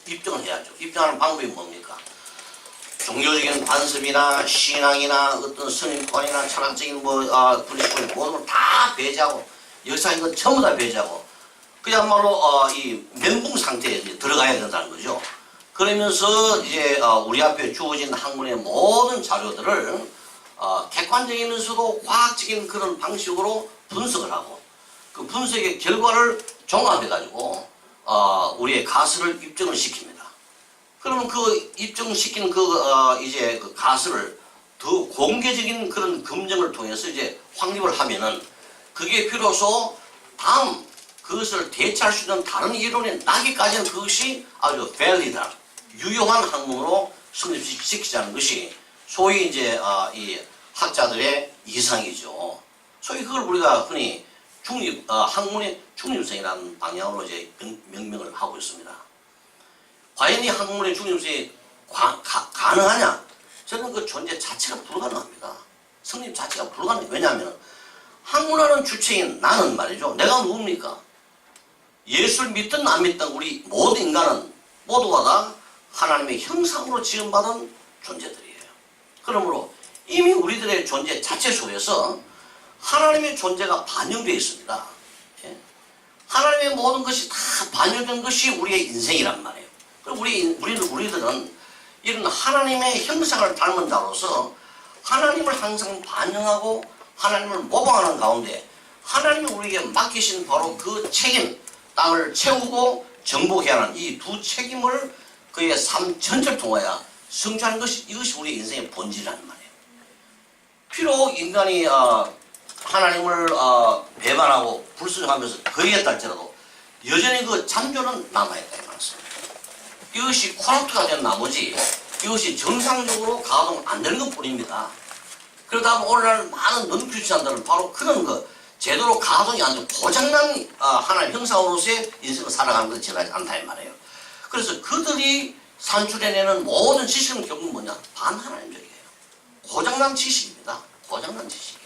입증을 해야죠. 입증하는 방법이 뭡니까? 종교적인 관습이나 신앙이나 어떤 선입관이나 철학적인 분리수를 모든 걸 다 배제하고 역사인 건 전부 다 배제하고 그야말로 이 멘붕 상태에 들어가야 된다는 거죠. 그러면서 이제 우리 앞에 주어진 학문의 모든 자료들을 객관적이면서도 과학적인 그런 방식으로 분석을 하고 그 분석의 결과를 종합해가지고 우리의 가설을 입증을 시킵니다. 그러면 그 입증시킨 이제 그 가설을 더 공개적인 그런 검증을 통해서 이제 확립을 하면은 그게 비로소 다음 그것을 대체할 수 있는 다른 이론이 나기까지는 그것이 아주 밸리드한 유효한 학문으로 성립시키자는 것이 소위 이제 이 학자들의 이상이죠. 소위 그걸 우리가 흔히 학문의 중립성이라는 방향으로 이제 명명을 하고 있습니다. 과연 이 학문의 중립성이 가능하냐? 저는 그 존재 자체가 불가능합니다. 성립 자체가 불가능해요. 왜냐하면 학문하는 주체인 나는 말이죠. 내가 누굽니까? 예수를 믿든 안 믿든 우리 모든 인간은 모두가 다 하나님의 형상으로 지음받은 존재들이에요. 그러므로 이미 우리들의 존재 자체 속에서 하나님의 존재가 반영되어 있습니다. 예? 하나님의 모든 것이 다 반영된 것이 우리의 인생이란 말이에요. 그리고 우리들은 이런 하나님의 형상을 닮은 자로서 하나님을 항상 반영하고 하나님을 모방하는 가운데 하나님이 우리에게 맡기신 바로 그 책임, 땅을 채우고 정복해야 하는 이 두 책임을 그의 삶 전체를 통하여 성취하는 것이 이것이 우리 인생의 본질이라는 말이에요. 비록 인간이 하나님을 배반하고 불순종하면서 거리했다 할지라도 여전히 그 잔존은 남아있다 이 말씀입니다. 이것이 코라프트가 된 나머지 이것이 정상적으로 가동 안 되는 것 뿐입니다. 그러다 보면 오늘날 많은 non-크리스천들은 바로 그런 제대로 가동이 안 되고 고장난 하나님 형상으로서의 인생을 살아가는 것이 지나지 않다 이 말이에요. 그래서 그들이 산출해내는 모든 지식은 결국 뭐냐? 반하나님적이에요. 고장난 지식입니다. 고장난 지식이에요.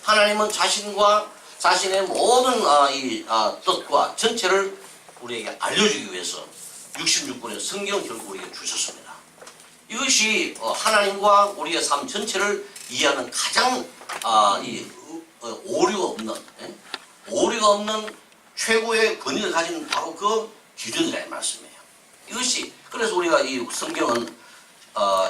하나님은 자신과 자신의 모든 뜻과 전체를 우리에게 알려주기 위해서 66권의 성경을 결국 우리에게 주셨습니다. 이것이 하나님과 우리의 삶 전체를 이해하는 가장 오류가 없는 최고의 권위를 가진 바로 그 기준이라는 말씀이에요. 이것이 그래서 우리가 이 성경은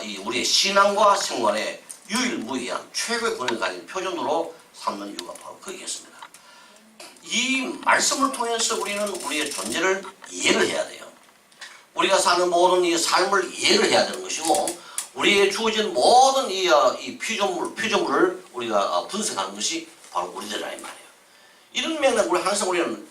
이 우리의 신앙과 생활에 유일무이한 최고의 권위를 가진 표준으로 삼는 이유가 바로 거기겠습니다. 이 말씀을 통해서 우리는 우리의 존재를 이해를 해야 돼요. 우리가 사는 모든 이 삶을 이해를 해야 되는 것이고, 우리의 주어진 모든 이 피조물을 우리가 분석하는 것이 바로 우리들이라 이 말이에요. 이런 맥락 우리 항상 우리는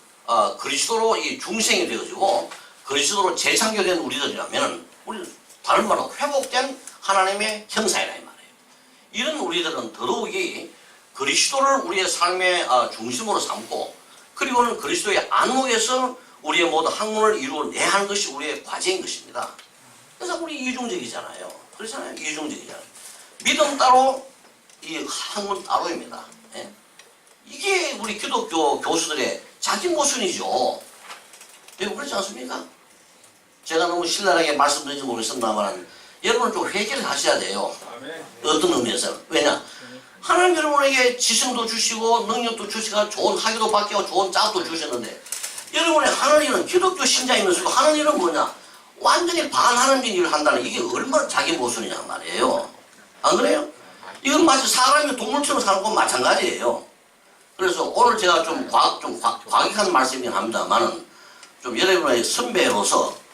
그리스도로 이 중생이 되어지고 그리스도로 재창조된 우리들이라면 우리는 다른 말로 회복된 하나님의 형상이라 이 말이에요. 이런 우리들은 더더욱이 그리스도를 우리의 삶의 중심으로 삼고, 그리고는 그리스도의 안목에서 우리의 모든 학문을 이루어내야 하는 것이 우리의 과제인 것입니다. 그래서 우리 이중적이잖아요. 그렇잖아요. 이중적이잖아요. 믿음 따로, 이 학문 따로입니다. 예? 이게 우리 기독교 교수들의 자기 모순이죠. 여러분 그렇지 않습니까? 제가 너무 신랄하게 말씀드린지 모르겠습니다만 여러분은 좀 회개를 하셔야 돼요. 어떤 의미에서. 왜냐? 하나님 여러분에게 지성도 주시고 능력도 주시고 좋은 학위도 받고 좋은 짝도 주셨는데, 여러분의 하나님은 기독교 신자이면서도 하나님은 뭐냐? 완전히 반하나님 일을 한다는, 이게 얼마나 자기 모순이냐 말이에요. 안 그래요? 이건 마치 사람이 동물처럼 사는 건 마찬가지예요. 그래서 오늘 제가 좀 과격한 말씀이긴 합니다만은 좀 여러분의 선배로서,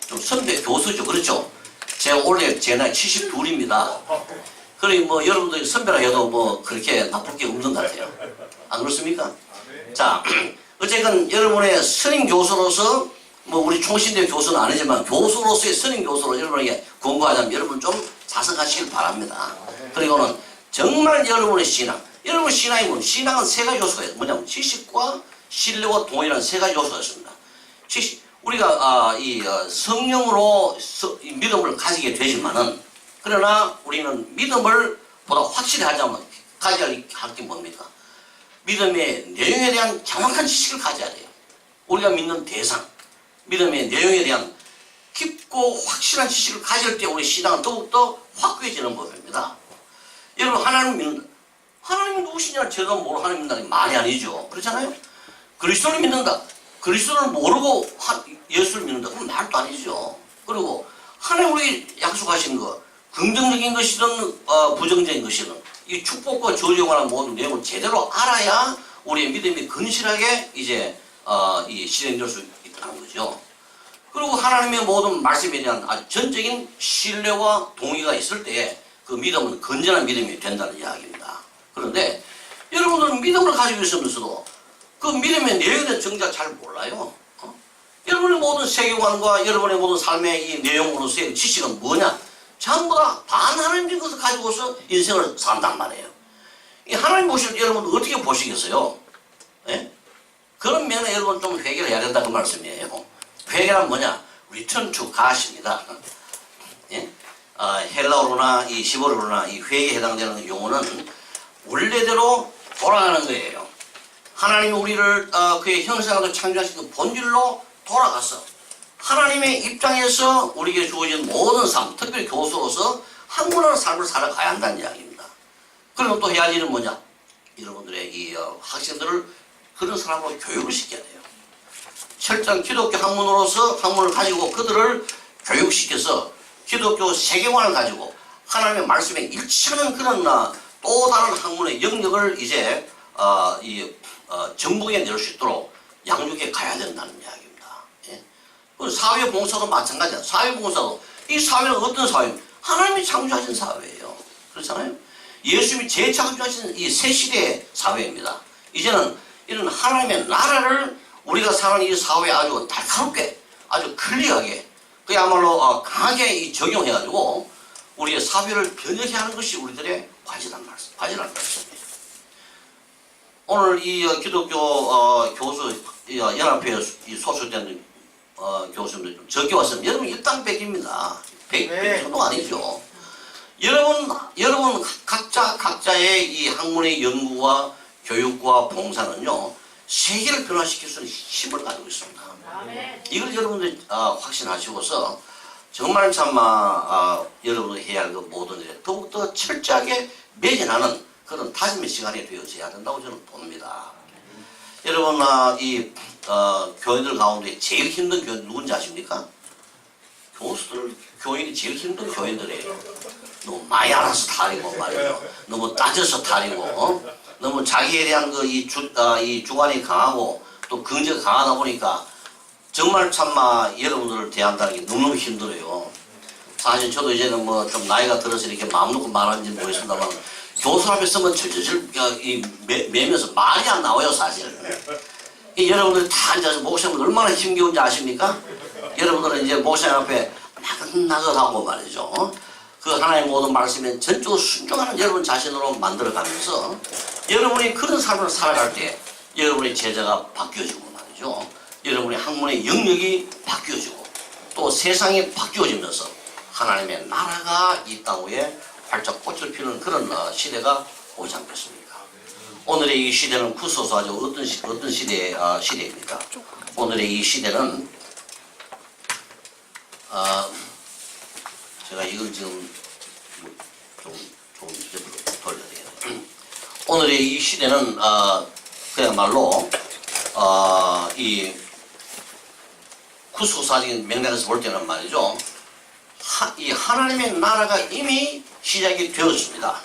좀 선배 교수죠. 그렇죠? 제가 올해 제 나이 72입니다. 그러니 뭐 여러분들이 선배라 해도 뭐 그렇게 나쁠 게 없는 것 같아요. 안 그렇습니까? 자, 어쨌든 여러분의 선임 교수로서, 뭐 우리 총신대 교수는 아니지만 교수로서의 선임 교수로 여러분에게 권고하자면 여러분 좀 자성하시길 바랍니다. 그리고는 정말 여러분의 신앙, 여러분 신앙이 뭐냐? 신앙은 세 가지 요소가 있어요. 뭐냐면 지식과 신뢰와 동의라는 세 가지 요소가 있습니다. 우리가 성령으로 믿음을 가지게 되지만은, 그러나 우리는 믿음을 보다 확실히 가져야 할 게 뭡니까? 믿음의 내용에 대한 정확한 지식을 가져야 돼요. 우리가 믿는 대상, 믿음의 내용에 대한 깊고 확실한 지식을 가질 때 우리 신앙은 더욱더 확고해지는 법입니다. 여러분 하나님이 누구시냐 제도 모르고 하나님 믿는다는 게 말이 아니죠. 그렇잖아요? 그리스도를 믿는다. 그리스도를 모르고 예수를 믿는다. 그건 말도 아니죠. 그리고 하나님 우리 약속하신 것, 긍정적인 것이든 부정적인 것이든 이 축복과 저주에 관한 모든 내용을 제대로 알아야 우리의 믿음이 근실하게 이제 실행될 수 있다는 거죠. 그리고 하나님의 모든 말씀에 대한 아주 전적인 신뢰와 동의가 있을 때 그 믿음은 건전한 믿음이 된다는 이야기입니다. 그런데 여러분들은 믿음을 가지고 있으면서도 그 믿음의 내용에 대해 정작 잘 몰라요. 여러분의 모든 세계관과 여러분의 모든 삶의 이 내용으로서의 지식은 뭐냐? 전부 다 반하나님적인 것을 가지고서 인생을 산단 말이에요. 이 하나님 보실 때 여러분 어떻게 보시겠어요? 예? 그런 면에 여러분 좀 회개를 해야 된다 그 말씀이에요. 회개란 뭐냐? Return to God입니다. 예? 헬라어로나 이 히브리어로나 이 회개에 해당되는 용어는 원래대로 돌아가는 거예요. 하나님이 우리를 그의 형상으로 창조하신 그 본질로 돌아가서 하나님의 입장에서 우리에게 주어진 모든 삶, 특별히 교수로서 학문하는 삶을 살아가야 한다는 이야기입니다. 그리고 또 해야 할 일은 뭐냐? 여러분들의 이 학생들을 그런 사람으로 교육을 시켜야 돼요. 철저한 기독교 학문을 가지고 그들을 교육시켜서 기독교 세계관을 가지고 하나님의 말씀에 일치하는 그런 또 다른 학문의 영역을 이제 정복해 낼 수 있도록 양육해 가야 된다는 이야기입니다. 예? 사회봉사도 마찬가지야. 사회봉사도 이 사회는 어떤 사회입니까? 하나님이 창조하신 사회예요. 그렇잖아요? 예수님이 재창조하신 이 새 시대의 사회입니다. 이제는 이런 하나님의 나라를 우리가 사는 이 사회에 아주 날카롭게, 아주 클리어하게, 그야말로 강하게 적용해가지고 우리의 사회를 변혁해 하는 것이 우리들의 과제란 말씀이에요. 오늘 이 기독교 교수 연합회에 소속된 교수님들 좀 적게 왔으면 여러분 일당백입니다. 100 정도 아니죠. 여러분 각자의 이 학문의 연구와 교육과 봉사는요 세계를 변화시킬 수 있는 힘을 가지고 있습니다. 이걸 여러분들이 확신하시고서 정말 참마 여러분들이 해야 할 그 모든 일에 더욱더 철저하게 매진하는 그런 다짐의 시간이 되어져야 된다고 저는 봅니다. 여러분 이 교인들 가운데 제일 힘든 교인 누군지 아십니까? 교수들 교인이 제일 힘든 교인들이에요. 너무 많이 알아서 탈이고 말이죠. 너무 따져서 탈이고 너무 자기에 대한 이 주관이 강하고 또 근제가 강하다 보니까 정말 참마 여러분들을 대한다는 게 너무 힘들어요. 사실 저도 이제는 뭐 좀 나이가 들어서 이렇게 마음 놓고 말하는지 모르겠습니다만 교수 앞에 서면 철저히 매면서 말이 안 나와요 사실. 여러분들이 다 앉아서 목사님 얼마나 힘겨운지 아십니까? 여러분들은 이제 목사님 앞에 나긋나긋하고 말이죠. 그 하나님의 모든 말씀에 전적으로 순종하는 여러분 자신으로 만들어가면서 여러분이 그런 삶을 살아갈 때 여러분의 제자가 바뀌어지고 말이죠. 여러분의 학문의 영역이 바뀌어지고 또 세상이 바뀌어지면서 하나님의 나라가 이 땅 위에 활짝 꽃을 피우는 그런 시대가 오지 않겠습니까? 오늘의 이 시대는 구소소하죠. 어떤 시대입니까? 오늘의 이 시대는 제가 이걸 지금 좀 돌려야 되겠네요. 오늘의 이 시대는 그야말로 이 구소사적인 맥락에서 볼 때는 말이죠. 이 하나님의 나라가 이미 시작이 되었습니다.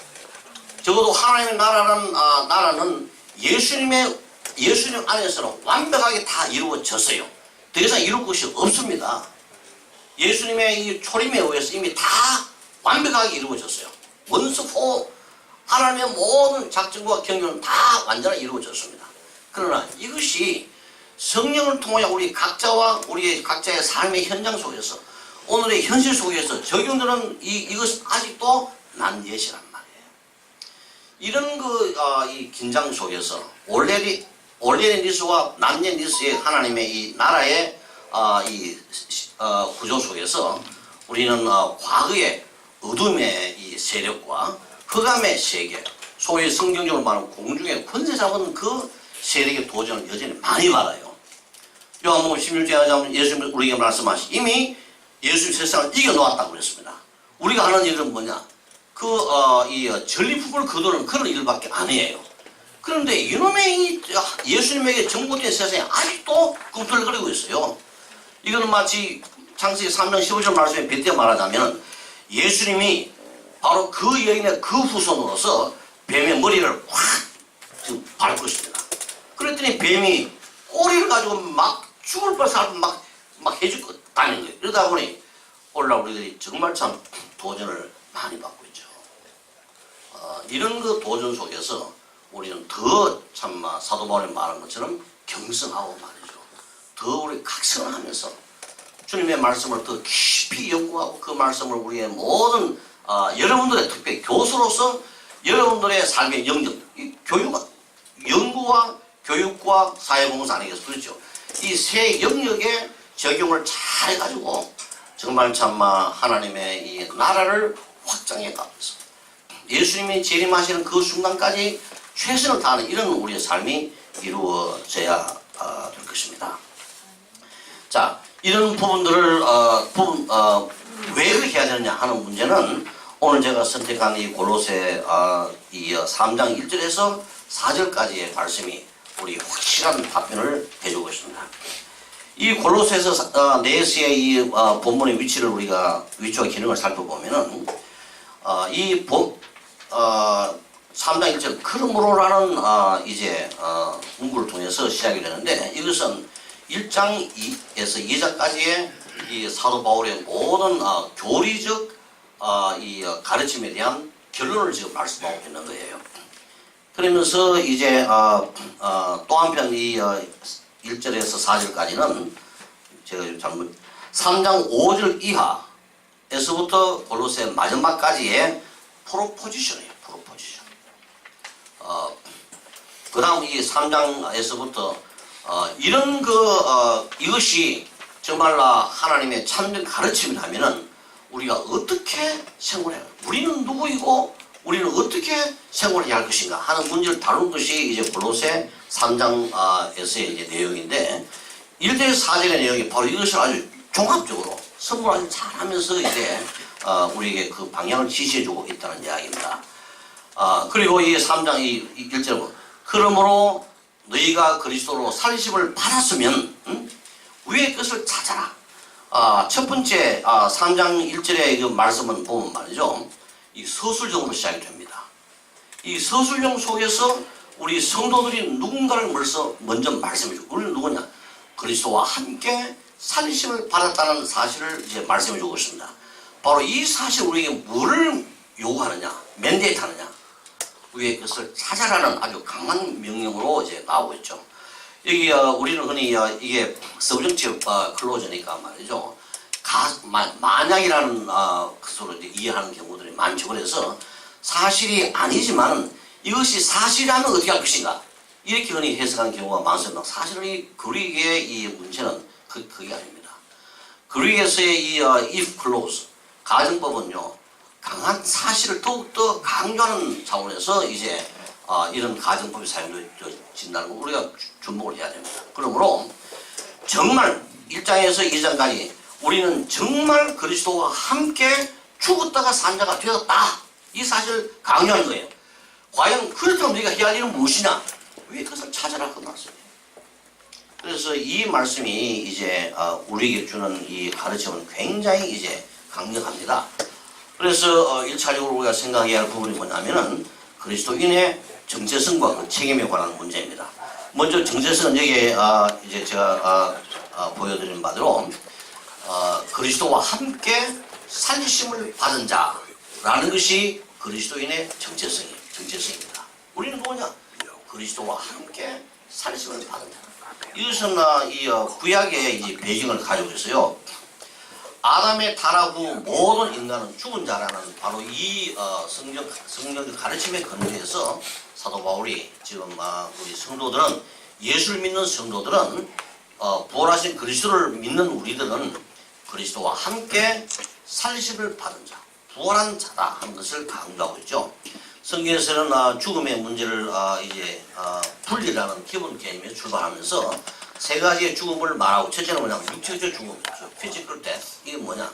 적어도 하나님의 나라는 예수님 안에서는 완벽하게 다 이루어졌어요. 더 이상 이룰 것이 없습니다. 예수님의 이 초림에 의해서 이미 다 완벽하게 이루어졌어요. 원스포 하나님의 모든 작정과 경륜은 다 완전히 이루어졌습니다. 그러나 이것이 성령을 통하여 우리 각자의 삶의 현장 속에서 오늘의 현실 속에서 적용되는 이것은 아직도 난예시란 말이에요. 이런 이 긴장 속에서 올레의 니스와 남의 니스의 하나님의 이 나라의 구조 속에서 우리는 과거의 어둠의 이 세력과 흑암의 세계, 소위 성경적으로 말하면 공중의 권세 잡은 그 세력의 도전을 여전히 많이 받아요. 요한복음 16장에 하자면 예수님이 우리에게 말씀하시 이미 예수님 세상을 이겨놓았다고 그랬습니다. 우리가 하는 일은 뭐냐? 이 전리품을 거두는 그런 일밖에 안 해요. 그런데 이놈의 예수님에게 정복된 세상에 아직도 꿈틀거리고 있어요. 이거는 마치 창세기 3장 15절 말씀에 빗대 말하자면 예수님이 바로 그 여인의 그 후손으로서 뱀의 머리를 확 밟고 있습니다. 그랬더니 뱀이 꼬리를 가지고 막 죽을 뻔해서 막 해주고 다니는 거예요. 이러다 보니 오늘날 우리들이 정말 참 도전을 많이 받고 있죠. 이런 그 도전 속에서 우리는 더 참마 사도 바울이 말한 것처럼 경성하고 말이죠. 더 우리 각성을 하면서 주님의 말씀을 더 깊이 연구하고 그 말씀을 우리의 모든 여러분들의 특별히 교수로서 여러분들의 삶의 영역, 연구와 교육과 사회봉사 아니겠어요? 그렇죠? 이 세 영역에 적용을 잘 해가지고 정말 참마 하나님의 이 나라를 확장해 가면서 예수님이 재림하시는 그 순간까지 최선을 다하는 이런 우리의 삶이 이루어져야 될 것입니다. 자, 이런 부분들을 왜 그렇게 해야 되느냐 하는 문제는 오늘 제가 선택한 이 골로새 이 3장 1절에서 4절까지의 말씀이 우리 확실한 답변을 해주고 있습니다. 이 골로새서 네스의 이 본문의 위치를 우리가 위치와 기능을 살펴보면은 이 3장 1절 그러므로라는 이제 문구를 통해서 시작이 되는데 이것은 1장 2에서 2장까지의 이 사도 바울의 모든 교리적 이 가르침에 대한 결론을 지금 말씀하고 있는 거예요. 그러면서 이제 또 한편 이 1절에서 4절까지는 제가 잘못 3장 5절 이하에서부터 골로새 마지막까지의 프로포지션이에요. 프로포지션. 그 다음 이 3장에서부터 이런 이것이 정말로 하나님의 참된 가르침이라면은 우리가 어떻게 생활해야 우리는 누구이고 우리는 어떻게 생활해야 할 것인가 하는 문제를 다룬 것이 이제 골로새 3장에서의 이제 내용인데 1절에서 4절의 내용이 바로 이것을 아주 종합적으로 선물을 잘하면서 이제 우리에게 그 방향을 지시해주고 있다는 이야기입니다. 그리고 이 3장 1절은 그러므로 너희가 그리스도로 살리심을 받았으면 위의 것을 찾아라. 첫 번째 3장 1절의 그 말씀은 보면 말이죠. 이 서술형으로 시작이 됩니다. 이 서술형 속에서 우리 성도들이 누군가를 먼저 말씀해 주고, 우리는 누구냐? 그리스도와 함께 살리심을 받았다는 사실을 이제 말씀해 주고 있습니다. 바로 이 사실 우리에게 뭐를 요구하느냐? 맨데이트 하느냐? 우리의 것을 찾아라는 아주 강한 명령으로 이제 나오고 있죠. 여기 우리는 흔히 이게 서브정치 클로저니까 말이죠. 만약이라는 것으로 이제 이해하는 경우들이 많죠. 그래서 사실이 아니지만 이것이 사실이라면 어떻게 할 것인가? 이렇게 흔히 해석하는 경우가 많습니다. 사실은 이 그리스의 이 문제는 그게 아닙니다. 그리스의 이 if clause 가정법은요, 강한 사실을 더욱더 강조하는 차원에서 이제 이런 가정법이 사용된다는 거 우리가 주목을 해야 됩니다. 그러므로 정말 1장에서 2장까지 우리는 정말 그리스도와 함께 죽었다가 산 자가 되었다. 이 사실을 강조하는 거예요. 과연 그렇다면 우리가 해야 할 일은 무엇이냐? 왜 그것을 찾아라 그 말씀이에요. 그래서 이 말씀이 이제 우리에게 주는 이 가르침은 굉장히 이제 강력합니다. 그래서 1차적으로 우리가 생각해야 할 부분이 뭐냐면은 그리스도인의 정체성과 그 책임에 관한 문제입니다. 먼저 정체성은 여기에 이제 제가 보여드린 바대로 그리스도와 함께 살리심을 받은 자라는 것이 그리스도인의 정체성입니다. 우리는 뭐냐? 그리스도와 함께 살리심을 받은 자. 이것은 이 구약의 이 배경을 가지고 있어요. 아담의 타락 후 모든 인간은 죽은 자라는 바로 이 성경 가르침에 근거해서 사도 바울이 지금 우리 성도들은, 예수를 믿는 성도들은, 부활하신 그리스도를 믿는 우리들은 그리스도와 함께 살리심을 받은 자, 부활한 자다 하는 것을 강조하고 있죠. 성경에서는 죽음의 문제를 이제 분리라는 기본 개념에 출발하면서 세 가지의 죽음을 말하고, 첫째는 뭐냐면 육체적 죽음, physical death. 이게 뭐냐?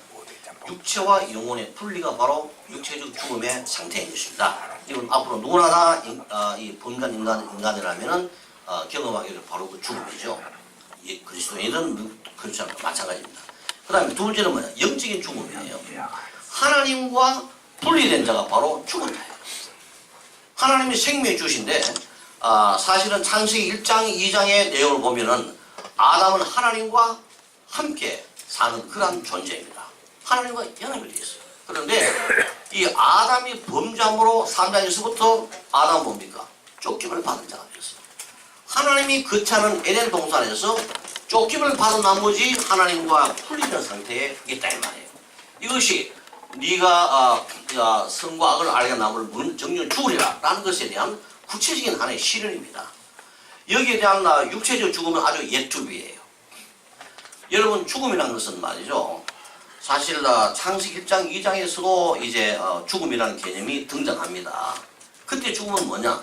육체와 영혼의 분리가 바로 육체적 죽음의 상태인 것입니다. 이건 앞으로 누구나 다 이 범간 인간이라면은 경험하게 될 바로 그 죽음이죠. 이 그리스도인은 그렇지 않고 마찬가지입니다. 그 다음에 두 번째는 뭐냐? 영적인 죽음이에요. 하나님과 분리된 자가 바로 죽은 자예요. 하나님이 생명의 주신데 사실은 창세기 1장, 2장의 내용을 보면은 아담은 하나님과 함께 사는 그런 존재입니다. 하나님과 연합이 되어 있어요. 그런데 이 아담이 범죄함으로 3장에서부터 아담은 뭡니까? 쫓김을 받은 자가 되었어요. 하나님이 거처하는 에덴 동산에서 쫓김을 받은 나머지 하나님과 분리된 상태에 있다 이 말이에요. 이것이 네가 선과 악을 알게 남을 정령 죽으리라 라는 것에 대한 구체적인 하나의 실현입니다. 여기에 대한 육체적 죽음은 아주 예투비예요. 여러분, 죽음이라는 것은 말이죠, 사실 창세기 1장 2장에서도 이제 죽음이라는 개념이 등장합니다. 그때 죽음은 뭐냐?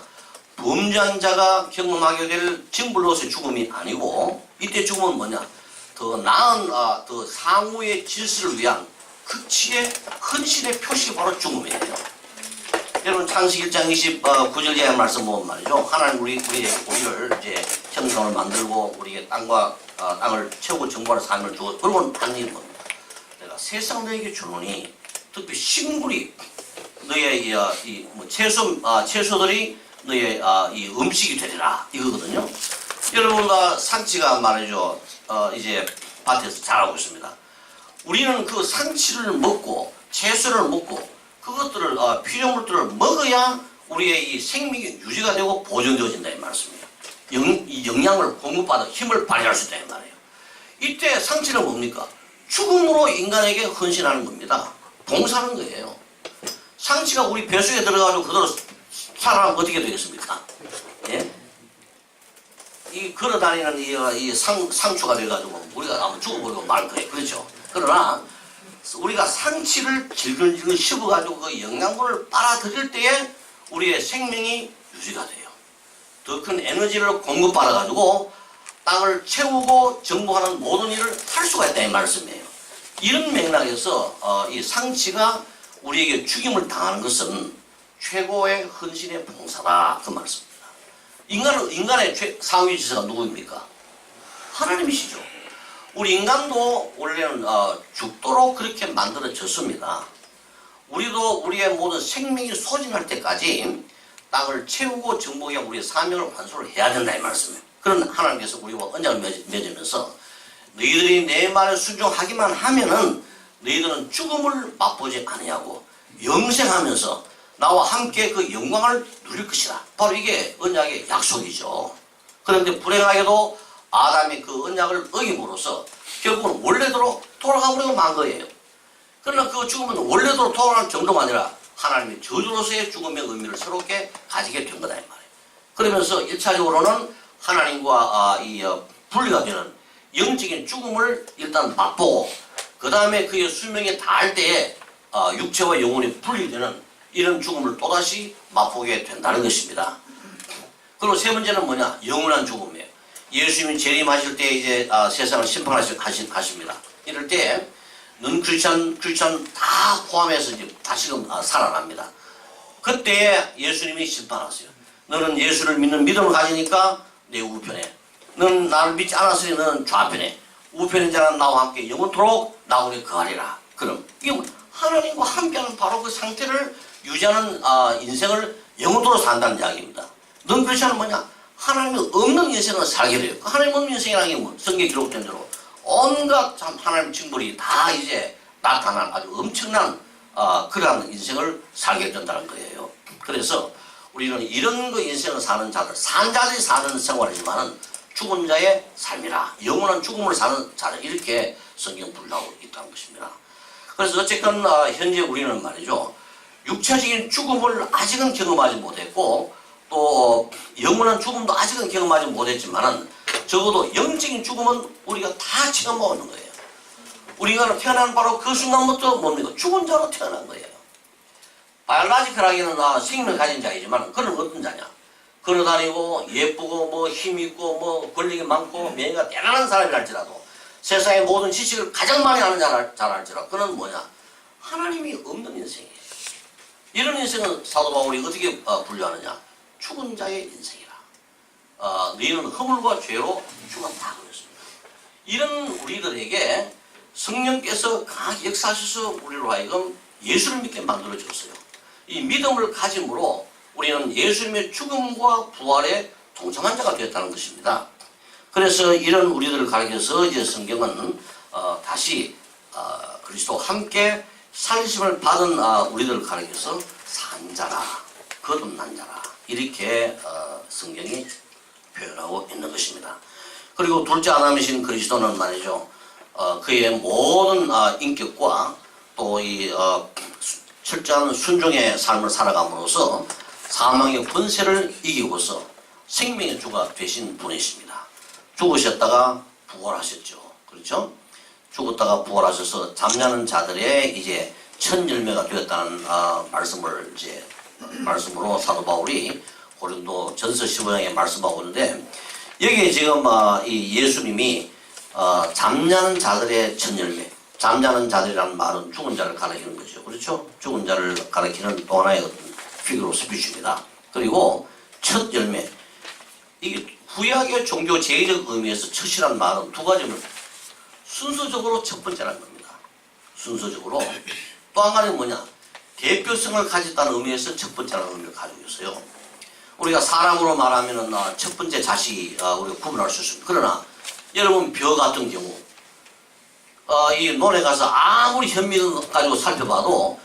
범죄한 자가 경험하게 될 징벌로서의 죽음이 아니고, 이때 죽음은 뭐냐? 더 나은 더 상후의 질서를 위한 극치의 헌신의 표식이 바로 죽음이에요. 여러분, 창세기 1장 29절 이하의 말씀 보면 말이죠. 하나님 우리를 이제 형상을 만들고 우리에게 땅을 채우고 정복하는 삶을 주고, 그러고 한 일은 뭡니까? 내가 세상 너에게 주노니, 특히 식물이 너의 채소들이 너의 이 음식이 되리라 이거거든요. 여러분, 상치가 말이죠. 이제 밭에서 자라고 있습니다. 우리는 그 상치를 먹고 채소를 먹고 그것들을 피조물들을 먹어야 우리의 이 생명이 유지가 되고 보존되어진다 이 말씀이에요. 이 영양을 공급받아 힘을 발휘할 수 있다 이 말이에요. 이때 상치는 뭡니까? 죽음으로 인간에게 헌신하는 겁니다. 봉사하는 거예요. 상치가 우리 뱃속에 들어가지고 그대로 살아나면 어떻게 되겠습니까? 예? 이 걸어다니는 이 상추가 돼가지고 우리가 아마 죽어버리고 말 거예요. 그렇죠? 그러나 우리가 상치를 질근질근 씹어가지고 그 영양분을 빨아들일 때에 우리의 생명이 유지가 돼요. 더 큰 에너지를 공급받아가지고 땅을 채우고 정복하는 모든 일을 할 수가 있다 이 말씀이에요. 이런 맥락에서 이 상치가 우리에게 죽임을 당하는 것은 최고의 헌신의 봉사다 그 말씀입니다. 인간의 상위 지사가 누구입니까? 하나님이시죠. 우리 인간도 원래는 죽도록 그렇게 만들어졌습니다. 우리도 우리의 모든 생명이 소진할 때까지 땅을 채우고 정복해 우리의 사명을 완수를 해야 된다 이 말씀이에요. 그런 하나님께서 우리와 언약을 맺으면서 너희들이 내 말에 순종하기만 하면은 너희들은 죽음을 맛보지 아니하고 영생하면서 나와 함께 그 영광을 누릴 것이다. 바로 이게 언약의 약속이죠. 그런데 불행하게도 아담이 그 언약을 어김으로써 결국은 원래대로 돌아가버리고 만 거예요. 그러나 그 죽음은 원래대로 돌아가는 정도가 아니라 하나님의 저주로서의 죽음의 의미를 새롭게 가지게 된 거다 이 말이에요. 그러면서 1차적으로는 하나님과 분리가 되는 영적인 죽음을 일단 맛보고 그 다음에 그의 수명이 다할 때에 육체와 영혼이 분리되는 이런 죽음을 또다시 맛보게 된다는 것입니다. 그리고 세 번째는 뭐냐? 영원한 죽음이에요. 예수님이 재림하실 때 이제 세상을 심판하십니다. 이럴 때 넌 크리스찬 다 포함해서 이제 다시금 살아납니다. 그때 예수님이 심판하세요. 너는 예수를 믿는 믿음을 가지니까 내 우편에, 너는 나를 믿지 않았으니 너는 좌편에, 우편인 자는 나와 함께 영원토록 나오니 거하리라. 그럼 이게 하나님과 함께하는 바로 그 상태를 유지하는 인생을 영원토록 산다는 이야기입니다. 넌 크리스찬은 뭐냐? 하나님이 없는 인생을 살게 돼요. 하나님 없는 인생이라는 게 뭐? 성경에 기록된 대로 온갖 참 하나님 징벌이 다 이제 나타난 아주 엄청난 그러한 인생을 살게 된다는 거예요. 그래서 우리는 이런 그 인생을 사는 자들, 산 자들이 사는 생활이지만은 죽은 자의 삶이라, 영원한 죽음을 사는 자들, 이렇게 성경 분류하고 있다는 것입니다. 그래서 어쨌건 현재 우리는 말이죠, 육체적인 죽음을 아직은 경험하지 못했고 또 영원한 죽음도 아직은 경험하지 못했지만은 적어도 영적인 죽음은 우리가 다 체험하고 있는 거예요. 우리가 태어난 바로 그 순간부터 뭡니까? 죽은 자로 태어난 거예요. 바이올로지컬하게는 생명을 가진 자이지만 그는 어떤 자냐? 걸어다니고 예쁘고 뭐 힘있고 뭐 권력이 많고 명예가 대단한 사람이랄지라도 세상의 모든 지식을 가장 많이 아는 자랄지라도 그는 뭐냐? 하나님이 없는 인생이에요. 이런 인생은 사도 바울이 어떻게 분류하느냐? 죽은 자의 인생이라. 너희는 허물과 죄로 죽었다 그랬습니다. 이런 우리들에게 성령께서 강하게 역사하셔서 우리로 하여금 예수를 믿게 만들어줬어요. 이 믿음을 가짐으로 우리는 예수님의 죽음과 부활에 동참한 자가 되었다는 것입니다. 그래서 이런 우리들을 가리켜서 이제 성경은 다시 그리스도와 함께 살리심을 받은 우리들을 가리켜서 산 자라, 거듭난 자라 이렇게 성경이 표현하고 있는 것입니다. 그리고 둘째 아담이신 그리스도는 말이죠. 그의 모든 인격과 또 이 철저한 순종의 삶을 살아감으로써 사망의 권세를 이기고서 생명의 주가 되신 분이십니다. 죽으셨다가 부활하셨죠. 그렇죠? 죽었다가 부활하셔서 잠자는 자들의 이제 첫 열매가 되었다는 말씀으로 사도 바울이 고린도 전서 15장에 말씀하고 있는데 여기에 지금 이 예수님이 잠자는 자들의 첫 열매, 잠자는 자들이라는 말은 죽은 자를 가리키는 거죠. 그렇죠? 죽은 자를 가리키는 또 하나의 어떤 피그로 스피치입니다. 그리고 첫 열매, 이게 구약의 종교 제의적 의미에서 첫이란 말은 두 가지를 순서적으로 첫 번째라는 겁니다. 순서적으로. 또 한 가지는 뭐냐? 대표성을 가졌다는 의미에서 첫 번째라는 의미를 가지고 있어요. 우리가 사람으로 말하면은 첫 번째 자식이 우리가 구분할 수 있습니다. 그러나 여러분 벼 같은 경우 이 논에 가서 아무리 현미경 가지고 살펴봐도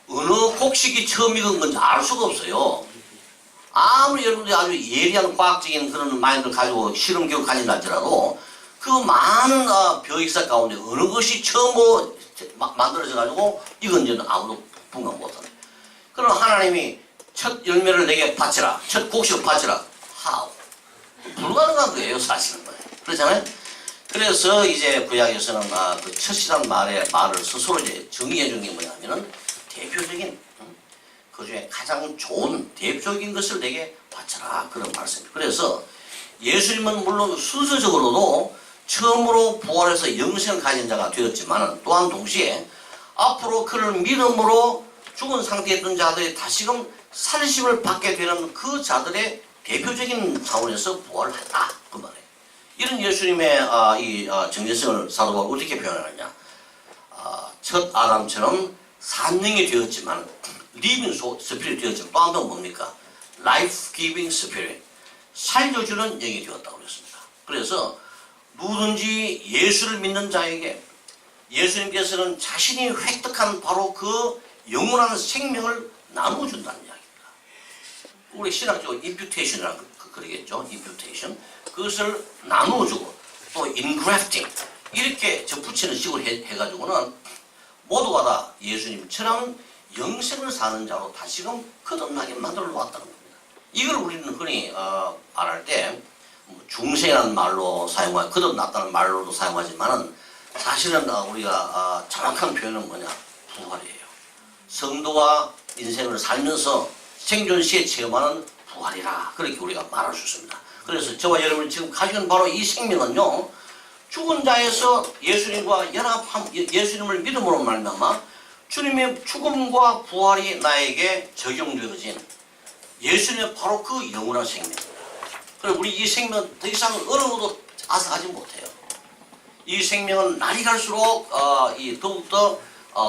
어느 곡식이 처음 익은 건지 알 수가 없어요. 아무리 여러분들이 아주 예리한 과학적인 그런 마인드를 가지고 실험 교육을 가진다 할지라도 그 많은 벼 익사 가운데 어느 것이 처음 만들어져 가지고 익은지는 아무도 분간 못하네. 그럼 하나님이 첫 열매를 내게 바치라, 첫 곡식을 바치라. 하우. 불가능한 거예요, 사실은. 그렇잖아요? 그래서 이제 구약에서는 그 첫이란 말을 스스로 이제 정의해 준 게 뭐냐면은 대표적인, 그 중에 가장 좋은 대표적인 것을 내게 바쳐라. 그런 말씀입니다. 그래서 예수님은 물론 순서적으로도 처음으로 부활해서 영생을 가진 자가 되었지만 또한 동시에 앞으로 그를 믿음으로 죽은 상태에 있던 자들이 다시금 살리심을 받게 되는 그 자들의 대표적인 차원에서 부활을 했다. 그 말이에요. 이런 예수님의 정체성을 사도 바울은 어떻게 표현하느냐. 첫 아담처럼 산능이 되었지만 리빙 스피릿 되었지만 또 한 번 뭡니까? 라이프 기빙 스피릿, 살려주는 영이 되었다고 그랬습니다. 그래서 누구든지 예수를 믿는 자에게 예수님께서는 자신이 획득한 바로 그 영원한 생명을 나누어 준다는 이야기입니다. 우리 신학적으로 임퓨테이션이라고 그러겠죠. 임퓨테이션. 그것을 나누어 주고 또 인그래프팅 이렇게 접붙이는 식으로 해가지고는 모두가 다 예수님처럼 영생을 사는 자로 다시금 거듭나게 만들어 놓았다는 겁니다. 이걸 우리는 흔히 말할 때 중생이라는 말로 사용하고 거듭났다는 말로도 사용하지만은 사실은 우리가 정확한 표현은 뭐냐? 부활이에요. 성도가 인생을 살면서 생존 시에 체험하는 부활이라 그렇게 우리가 말할 수 있습니다. 그래서 저와 여러분이 지금 가지고 있는 바로 이 생명은요, 죽은 자에서 예수님과 연합함, 예수님을 믿음으로 말미암아 주님의 죽음과 부활이 나에게 적용되어진 예수님의 바로 그 영원한 생명입니다. 그래서 우리 이 생명은 더 이상 어느 누구도 앗아가지 못해요. 이 생명은 날이 갈수록 더욱더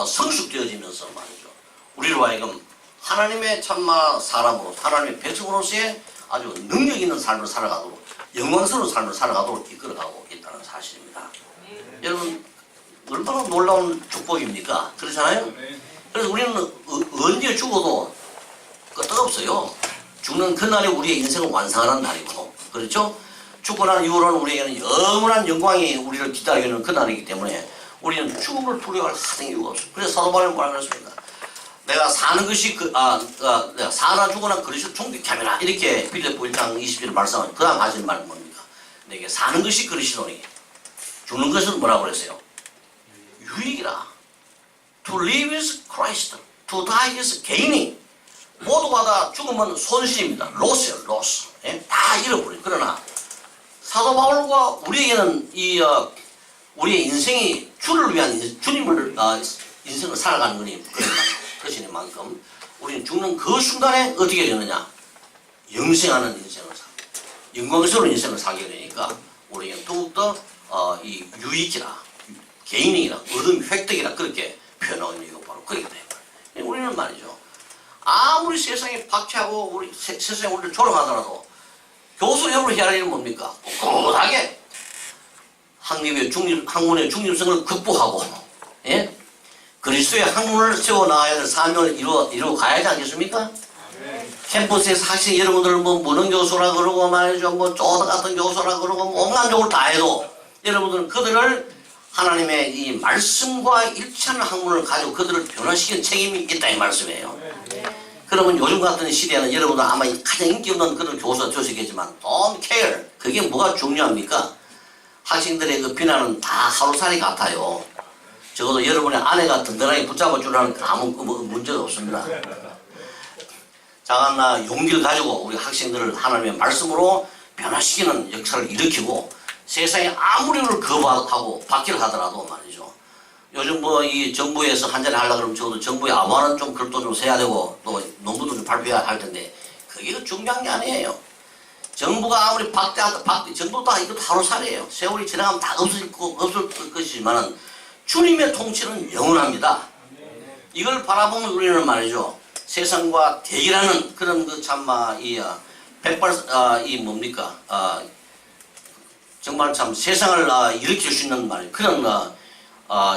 성숙되어지면서 말이죠. 우리로 하여금 하나님의 참마 사람으로, 하나님의 백성으로서의 아주 능력 있는 삶을 살아가도록, 영광스러운 삶을 살아가도록 이끌어가고 있다는 사실입니다. 여러분, 얼마나 놀라운 축복입니까? 그렇잖아요? 그래서 우리는 언제 죽어도 끄떡없어요. 죽는 그날이 우리의 인생을 완성하는 날이고, 그렇죠? 죽고 난 이후로는 우리에게는 영원한 영광이 우리를 기다리고 있는 그날이기 때문에 우리는 죽음을 두려워할 하등의 이유가 없어요. 그래서 사도 바울은 뭐라고 했습니까? 내가 사는 것이 내가 사나 죽거나 그리스도 존귀케 함이라, 이렇게 빌립보 1장 20절 말씀하는 그 다음 하신 말은 뭡니까? 내게 사는 것이 그리스도니 죽는 것은 뭐라고 그랬어요? 유익이라. To live is Christ, to die is gaining. 모두가 다 죽으면 손실입니다. 로스예요, 로스. 예? 다 잃어버려요. 그러나 사도 바울과 우리에게는 우리의 인생이 주를 위한 주님을 인생을 살아가는 것인 만큼 우리는 죽는 그 순간에 어떻게 되느냐? 영생하는 인생을 영광스러운 인생을 살게 되니까 우리에게는 더욱더 이 유익이라, 개인이라, 얻음 획득이라 그렇게 표현하는 이유가 바로 그렇게 돼요. 우리는 말이죠. 아무리 세상에 박해하고 우리 세상에 우리를 조롱하더라도 교수 협을 해야 할 일은 뭡니까? 꿋꿋하게 학문의 중립성을 극복하고, 예? 그리스도의 학문을 세워나가야 될 사명을 이루어 가야지 않겠습니까? 캠퍼스에서 학생 여러분들 무능교수라 그러고 말이죠. 쪼다 같은 교수라 그러고 온갖 욕을 다 해도 여러분들은 그들을 하나님의 이 말씀과 일치하는 학문을 가지고 그들을 변화시키는 책임이 있다 이 말씀이에요. 그러면 요즘 같은 시대에는 여러분들 아마 가장 인기 없는 그런 교수가 되시겠지만 don't care. 그게 뭐가 중요합니까? 학생들의 그 비난은 다 하루살이 같아요. 적어도 여러분의 아내가 든든하게 붙잡아 주라는 아무 문제가 없습니다. 장한나 용기를 가지고 우리 학생들을 하나님의 말씀으로 변화시키는 역사를 일으키고 세상에 아무리 우리를 거부하고 박해를 하더라도 말이죠. 요즘 이 정부에서 한잔 하려고 그러면 적어도 정부에 아무하는 좀 글도 좀 써야 되고 또 논문도 좀 발표해야 할 텐데 그게 중요한 게 아니에요. 정부가 아무리 정부 다 이것도 하루살이에요. 세월이 지나가면 다 없을 것이지만은 주님의 통치는 영원합니다. 이걸 바라보면 우리는 말이죠. 세상과 대결하는 그런 정말 참 세상을 일으킬 수 있는 그런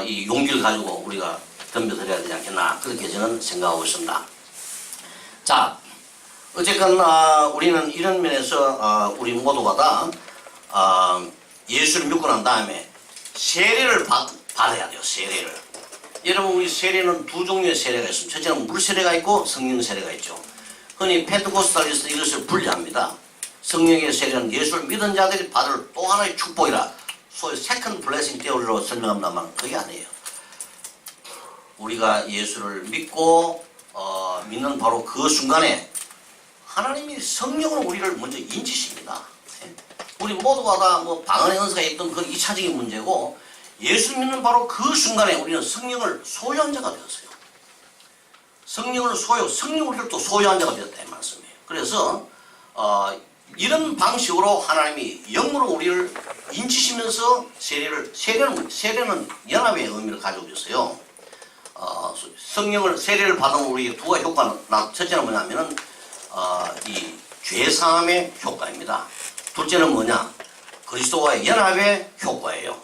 이 용기를 가지고 우리가 덤벼들어야 되지 않겠나 그렇게 저는 생각하고 있습니다. 자, 어쨌건 우리는 이런 면에서 우리 모두가 다 예수를 믿고 난 다음에 세례를 받아야 돼요. 세례를. 여러분 우리 세례는 두 종류의 세례가 있습니다. 첫째는 물 세례가 있고 성령 세례가 있죠. 흔히 펜트코스탈에서 이것을 분리합니다. 성령의 세례는 예수를 믿은 자들이 받을 또 하나의 축복이라 소위 세컨드 블레싱 테오리로 설명합니다만 그게 아니에요. 우리가 예수를 믿고 믿는 바로 그 순간에 하나님이 성령으로 우리를 먼저 인치십니다. 우리 모두가 다 방언의 은사가 있던 그건 2차적인 문제고 예수 믿는 바로 그 순간에 우리는 성령을 소유한 자가 되었어요. 성령을 성령 우리를 또 소유한 자가 되었다 이 말씀이에요. 그래서 이런 방식으로 하나님이 영으로 우리를 인치시면서 세례는 연합의 의미를 가지고 있어요. 성령을 세례를 받으면 우리 두 가지 효과는 첫째는 뭐냐면은 이 죄사함의 효과입니다. 둘째는 뭐냐? 그리스도와의 연합의 효과예요.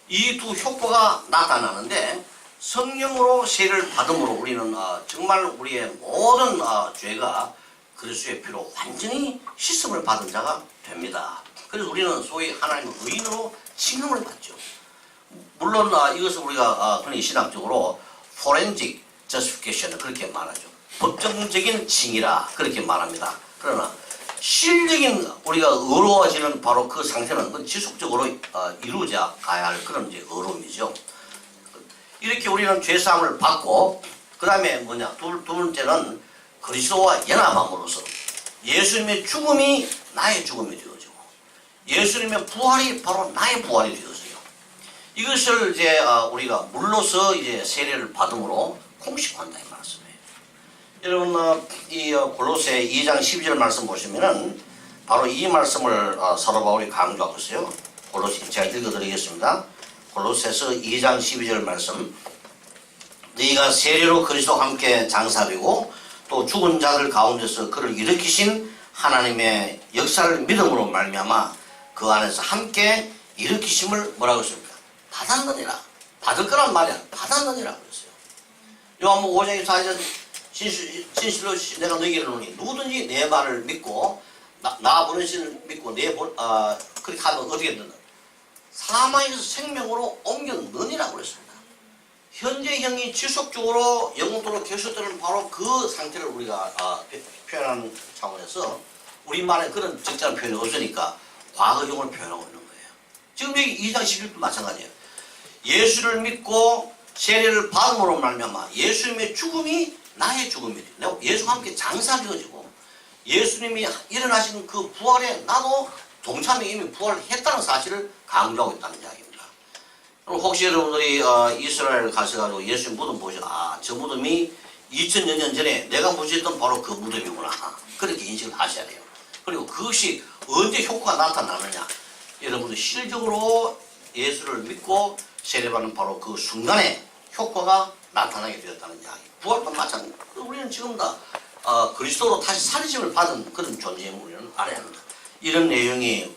이 두 효과가 나타나는데 성령으로 세례를 받음으로 우리는 정말 우리의 모든 죄가 그리스도의 피로 완전히 씻음을 받은 자가 됩니다. 그래서 우리는 소위 하나님의 의인으로 칭함을 받죠. 물론 이것을 우리가 흔히 신학적으로 forensic justification 그렇게 말하죠. 법정적인 칭이라 그렇게 말합니다. 그러나 실적인 우리가 의로워지는 바로 그 상태는 그 지속적으로 이루어져 가야 할 그런 이제 의로움이죠. 이렇게 우리는 죄사함을 받고 그 다음에 뭐냐 두 번째는 그리스도와 연합함으로써 예수님의 죽음이 나의 죽음이 되어지고 예수님의 부활이 바로 나의 부활이 되어져요. 이것을 이제 우리가 물로서 이제 세례를 받음으로 공식한다 이 말씀이에요. 여러분 이 골로새 2장 12절 말씀 보시면은 바로 이 말씀을 사도 바울이 강조하고 있어요. 골로새 제가 읽어드리겠습니다. 골로새서 2장 12절 말씀. 너희가 세례로 그리스도와 함께 장사되고 또 죽은 자들 가운데서 그를 일으키신 하나님의 역사를 믿음으로 말미암아 그 안에서 함께 일으키심을 뭐라고 했습니까? 받았느니라. 받을 거란 말이야. 받았느니라 그랬어요. 요한복음 5장 24절 진실로 내가 너희에게 이르노니 누구든지 내 말을 믿고 나 보내신 믿고 그렇게 하면 어떻게 된다? 사망에서 생명으로 옮겼느니라고 그랬습니다. 현재형이 지속적으로 영원토록 계속되는 바로 그 상태를 우리가 표현하는 차원에서 우리말에 그런 적절한 표현이 없으니까 과거형을 표현하고 있는 거예요. 지금 여기 2장 11도 마찬가지예요. 예수를 믿고 세례를 받음으로 말미암아 예수님의 죽음이 나의 죽음이 돼요. 예수와 함께 장사되어지고 예수님이 일어나신 그 부활에 나도 동참에 이미 부활을 했다는 사실을 강조하고 있다는 이야기입니다. 그럼 혹시 여러분들이 이스라엘 가셔가지고 예수님 무덤 보시고 저 무덤이 2000여 년 전에 내가 모시던 바로 그 무덤이구나 그렇게 인식을 하셔야 돼요. 그리고 그것이 언제 효과가 나타나느냐 여러분들 실적으로 예수를 믿고 세례받는 바로 그 순간에 효과가 나타나게 되었다는 이야기. 부활도 마찬가지. 우리는 지금 다 그리스도로 다시 살리심을 받은 그런 존재임을 우리는 알아야 합니다. 이런 내용이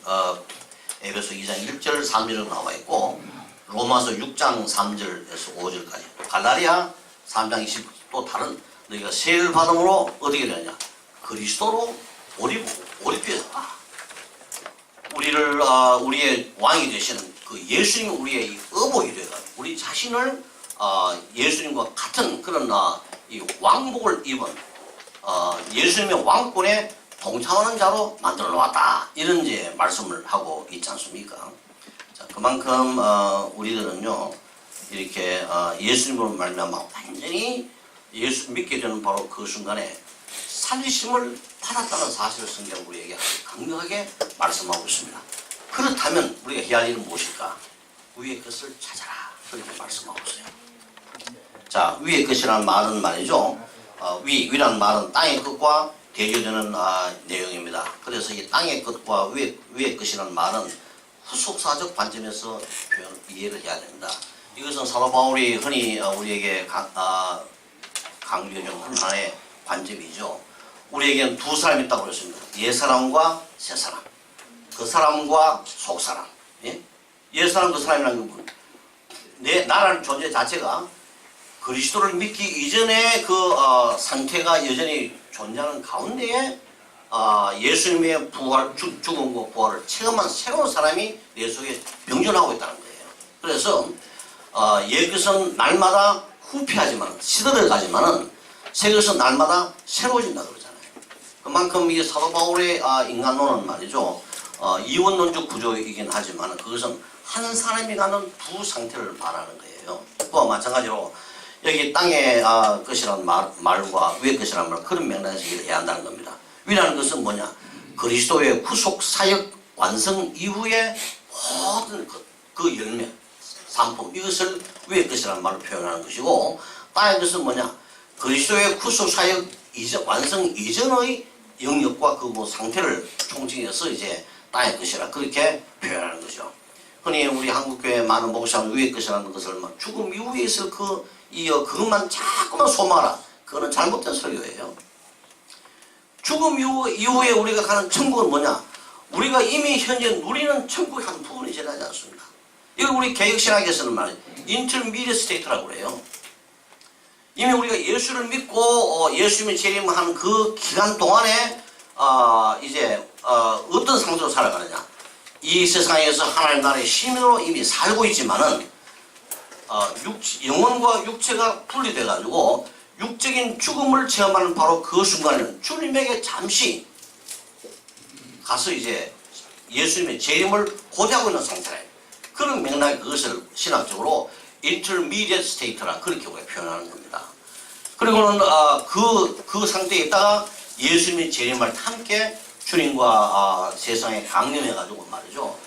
에베소 2장 1절 3절로 나와 있고 로마서 6장 3절에서 5절까지 갈라디아 3장 20 또 다른 너희가 세례를 받음으로 어떻게 되느냐 그리스도로 몰입되었다. 우리를 우리의 왕이 되시는 그 예수님이 우리의 의복이 되어 우리 자신을 예수님과 같은 그런 이 왕복을 입은 예수님의 왕권에 동참하는 자로 만들어 놓았다. 이런 이제 말씀을 하고 있지 않습니까? 자, 그만큼 우리들은요 이렇게 예수님으로 말미암아 완전히 예수 믿게 되는 바로 그 순간에 살리심을 받았다는 사실을 성경 우리에게 강력하게 말씀하고 있습니다. 그렇다면 우리가 해야 할 일은 무엇일까? 위의 것을 찾아라. 그렇게 말씀하고 있어요. 자, 위의 것이라는 말은 말이죠. 위라는 말은 땅의 것과 대조되는 내용입니다. 그래서 이 땅의 것과 위의 것이라는 말은 후속사적 관점에서 이해를 해야 됩니다. 이것은 사도 바울이 흔히 우리에게 강조해주는 하나의 관점이죠. 우리에게는 두 사람이 있다고 그랬습니다. 옛사람과 새사람. 그 사람과 속사람. 옛사람 그 사람이라는 건 나라는 존재 자체가 그리스도를 믿기 이전의 그 상태가 여전히 존재하는 가운데에 예수님의 부활, 죽음과 부활을 체험한 새로운 사람이 내 속에 병존하고 있다는 거예요. 그래서 옛 것은 날마다 후피하지만 시들어가지만은 새 것은 날마다 새로워진다 그러잖아요. 그만큼 이 사도 바울의 인간론은 말이죠. 이원론적 구조이긴 하지만 그것은 한 사람이 갖는 두 상태를 말하는 거예요. 그와 마찬가지로 여기 땅의 것이라는 말과 위의 것이라는 말 그런 맥락에서 일을 해야 한다는 겁니다. 위라는 것은 뭐냐? 그리스도의 후속 사역 완성 이후에 모든 그 열매, 상품 이것을 위의 것이라는 말로 표현하는 것이고 땅의 것은 뭐냐? 그리스도의 후속 사역 완성 이전의 영역과 그 뭐 상태를 총칭해서 이제 땅의 것이라 그렇게 표현하는 거죠. 흔히 우리 한국교회 많은 목사는 위의 것이라는 것을 막 죽음 이후에 있을 그것만 자꾸만 소망하라. 그거는 잘못된 설교예요. 죽음 이후에 우리가 가는 천국은 뭐냐? 우리가 이미 현재 누리는 천국의 한 부분이 지나지 않습니까? 이걸 우리 개혁신학에서는 말이에요. 인터미디어 스테이트라고 그래요. 이미 우리가 예수를 믿고 예수님이 재림하는 그 기간 동안에 이제 어떤 상태로 살아가느냐? 이 세상에서 하나님 나라의 시민으로 이미 살고 있지만은 영혼과 육체가 분리돼 가지고 육적인 죽음을 체험하는 바로 그 순간에는 주님에게 잠시 가서 이제 예수님의 재림을 고대하고 있는 상태예요. 그런 맥락에 그것을 신학적으로 intermediate state라 그렇게 우리가 표현하는 겁니다. 그리고는 그 상태에 있다가 예수님의 재림을 함께 주님과 세상에 강림해가지고 말이죠.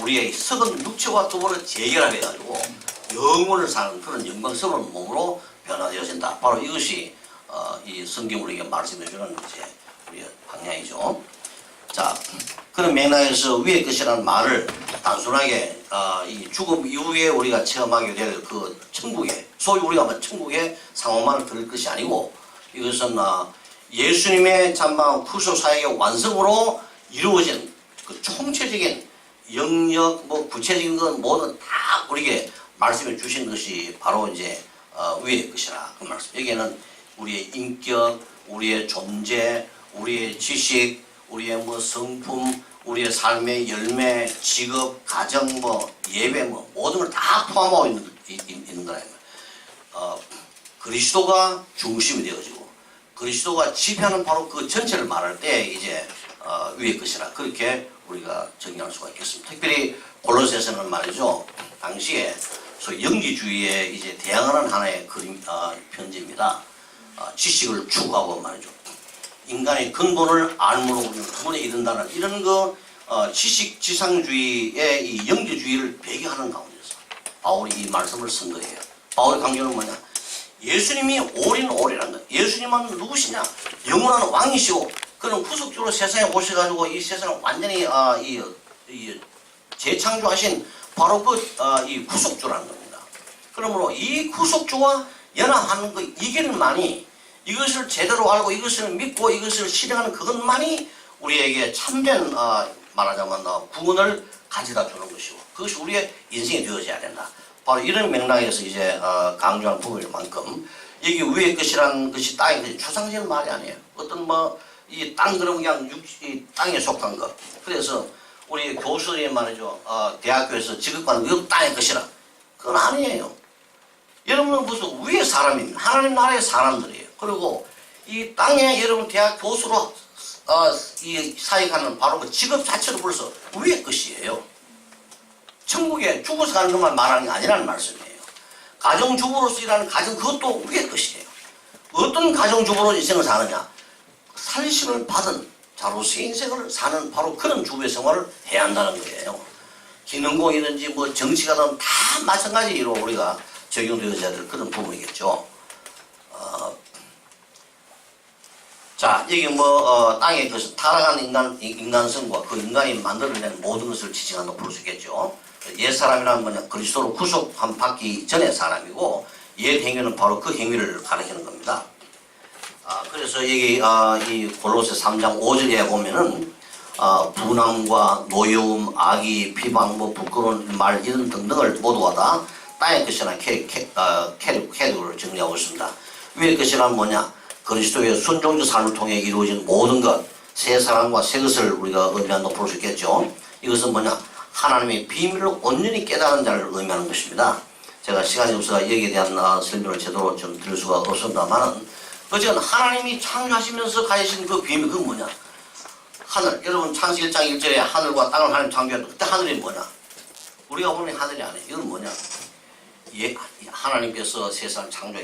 우리의 썩은 육체와 더불어 재결합해가지고 영원을 사는 그런 영광스러운 몸으로 변화되어진다. 바로 이것이 이 성경 우리에게 말씀해주는 이제 우리의 방향이죠. 자, 그런 맥락에서 위의 것이라는 말을 단순하게 이 죽음 이후에 우리가 체험하게 될 그 천국의 소위 우리가 뭐 천국의 상호만을 들을 것이 아니고 이것은 예수님의 참마 구속 사역의 완성으로 이루어진 그 총체적인 영역 뭐 구체적인 건 뭐든 다 우리에게 말씀해 주신 것이 바로 이제 위의 것이라 그 말씀. 여기에는 우리의 인격, 우리의 존재, 우리의 지식, 우리의 뭐 성품, 우리의 삶의 열매, 직업, 가정, 뭐 예배, 뭐 모든 걸 다 포함하고 있는 거예요. 그리스도가 중심이 되어지고 그리스도가 지배하는 바로 그 전체를 말할 때 이제 위의 것이라 그렇게 우리가 정의할 수가 있겠습니다. 특별히 골로새서는 말이죠. 당시에 소위 영지주의에 이제 대항하는 하나의 편지입니다. 지식을 추구하고 말이죠. 인간의 근본을 알므로 우리는 구원에 이른다는 이런 지식 지상주의의 이 영지주의를 배경하는 가운데서 바울이 이 말씀을 쓴 거예요. 바울의 강조는 뭐냐? 예수님이 올이라는 거예요. 예수님은 누구시냐? 영원한 왕이시고 그는 구속주로 세상에 오셔가지고 이 세상을 완전히 재창조하신 바로 이 구속주라는 겁니다. 그러므로 이 구속주와 연합하는 이 길만이 이것을 제대로 알고 이것을 믿고 이것을 실행하는 그것만이 우리에게 참된 말하자면 구원을 가져다 주는 것이고 그것이 우리의 인생이 되어져야 된다. 바로 이런 맥락에서 이제 강조한 부분일 만큼 여기 위의 것이라는 것이 땅의 것이 추상적인 말이 아니에요. 어떤 이 땅 그러면 그냥 이 땅에 속한 것. 그래서 우리 교수들이 말이죠. 대학교에서 지급받는 그 땅의 것이라. 그건 아니에요. 여러분은 무슨 위의 사람입니다. 하나님 나라의 사람들이에요. 그리고 이 땅에 여러분 대학 교수로 이 사역하는 바로 그 직업 자체도 벌써 위의 것이에요. 천국에 죽어서 가는 것만 말하는 게 아니라는 말씀이에요. 가정주부로서 일하는 가정 그것도 위의 것이에요. 어떤 가정주부로 인생을 사느냐? 살심을 받은 자로서의 인생을 사는 바로 그런 주부의 생활을 해야 한다는 거예요. 기능공이든지 뭐 정치가든 다 마찬가지로 우리가 적용되어져야 될 그런 부분이겠죠. 자, 여기 땅에 그 타락한 인간성과 그 인간이 만들어낸 모든 것을 지칭한다고 볼 수 있겠죠. 옛사람이라는 뭐냐, 그리스도로 구속한 받기 전의 사람이고, 옛 행위는 바로 그 행위를 가리키는 겁니다. 그래서 여기 이 골로새 3장 5절에 보면은 분함과 노여움, 악의, 비방, 부끄러운 말 이런 등등을 모두가 다 땅의 것이라는 캐릭터를 정리하고 있습니다. 위의 것이란 뭐냐? 그리스도의 순종적 삶을 통해 이루어진 모든 것, 새 사랑과 새 것을 우리가 의미한다고 볼 수 있겠죠. 이것은 뭐냐? 하나님의 비밀을 온전히 깨달은 자를 의미하는 것입니다. 제가 시간이 없어서 여기에 대한 설명을 제대로 좀 드릴 수가 없습니다만은 어쨌든 하나님이 창조하시면서 가지신 그 비밀, 그건 뭐냐? 하늘. 여러분 창세기 1장 1절에 하늘과 땅을 하나님 창조했는데 그때 하늘이 뭐냐? 우리가 보는 하늘이 아니에요. 이건 뭐냐? 하나님께서 세상을 창조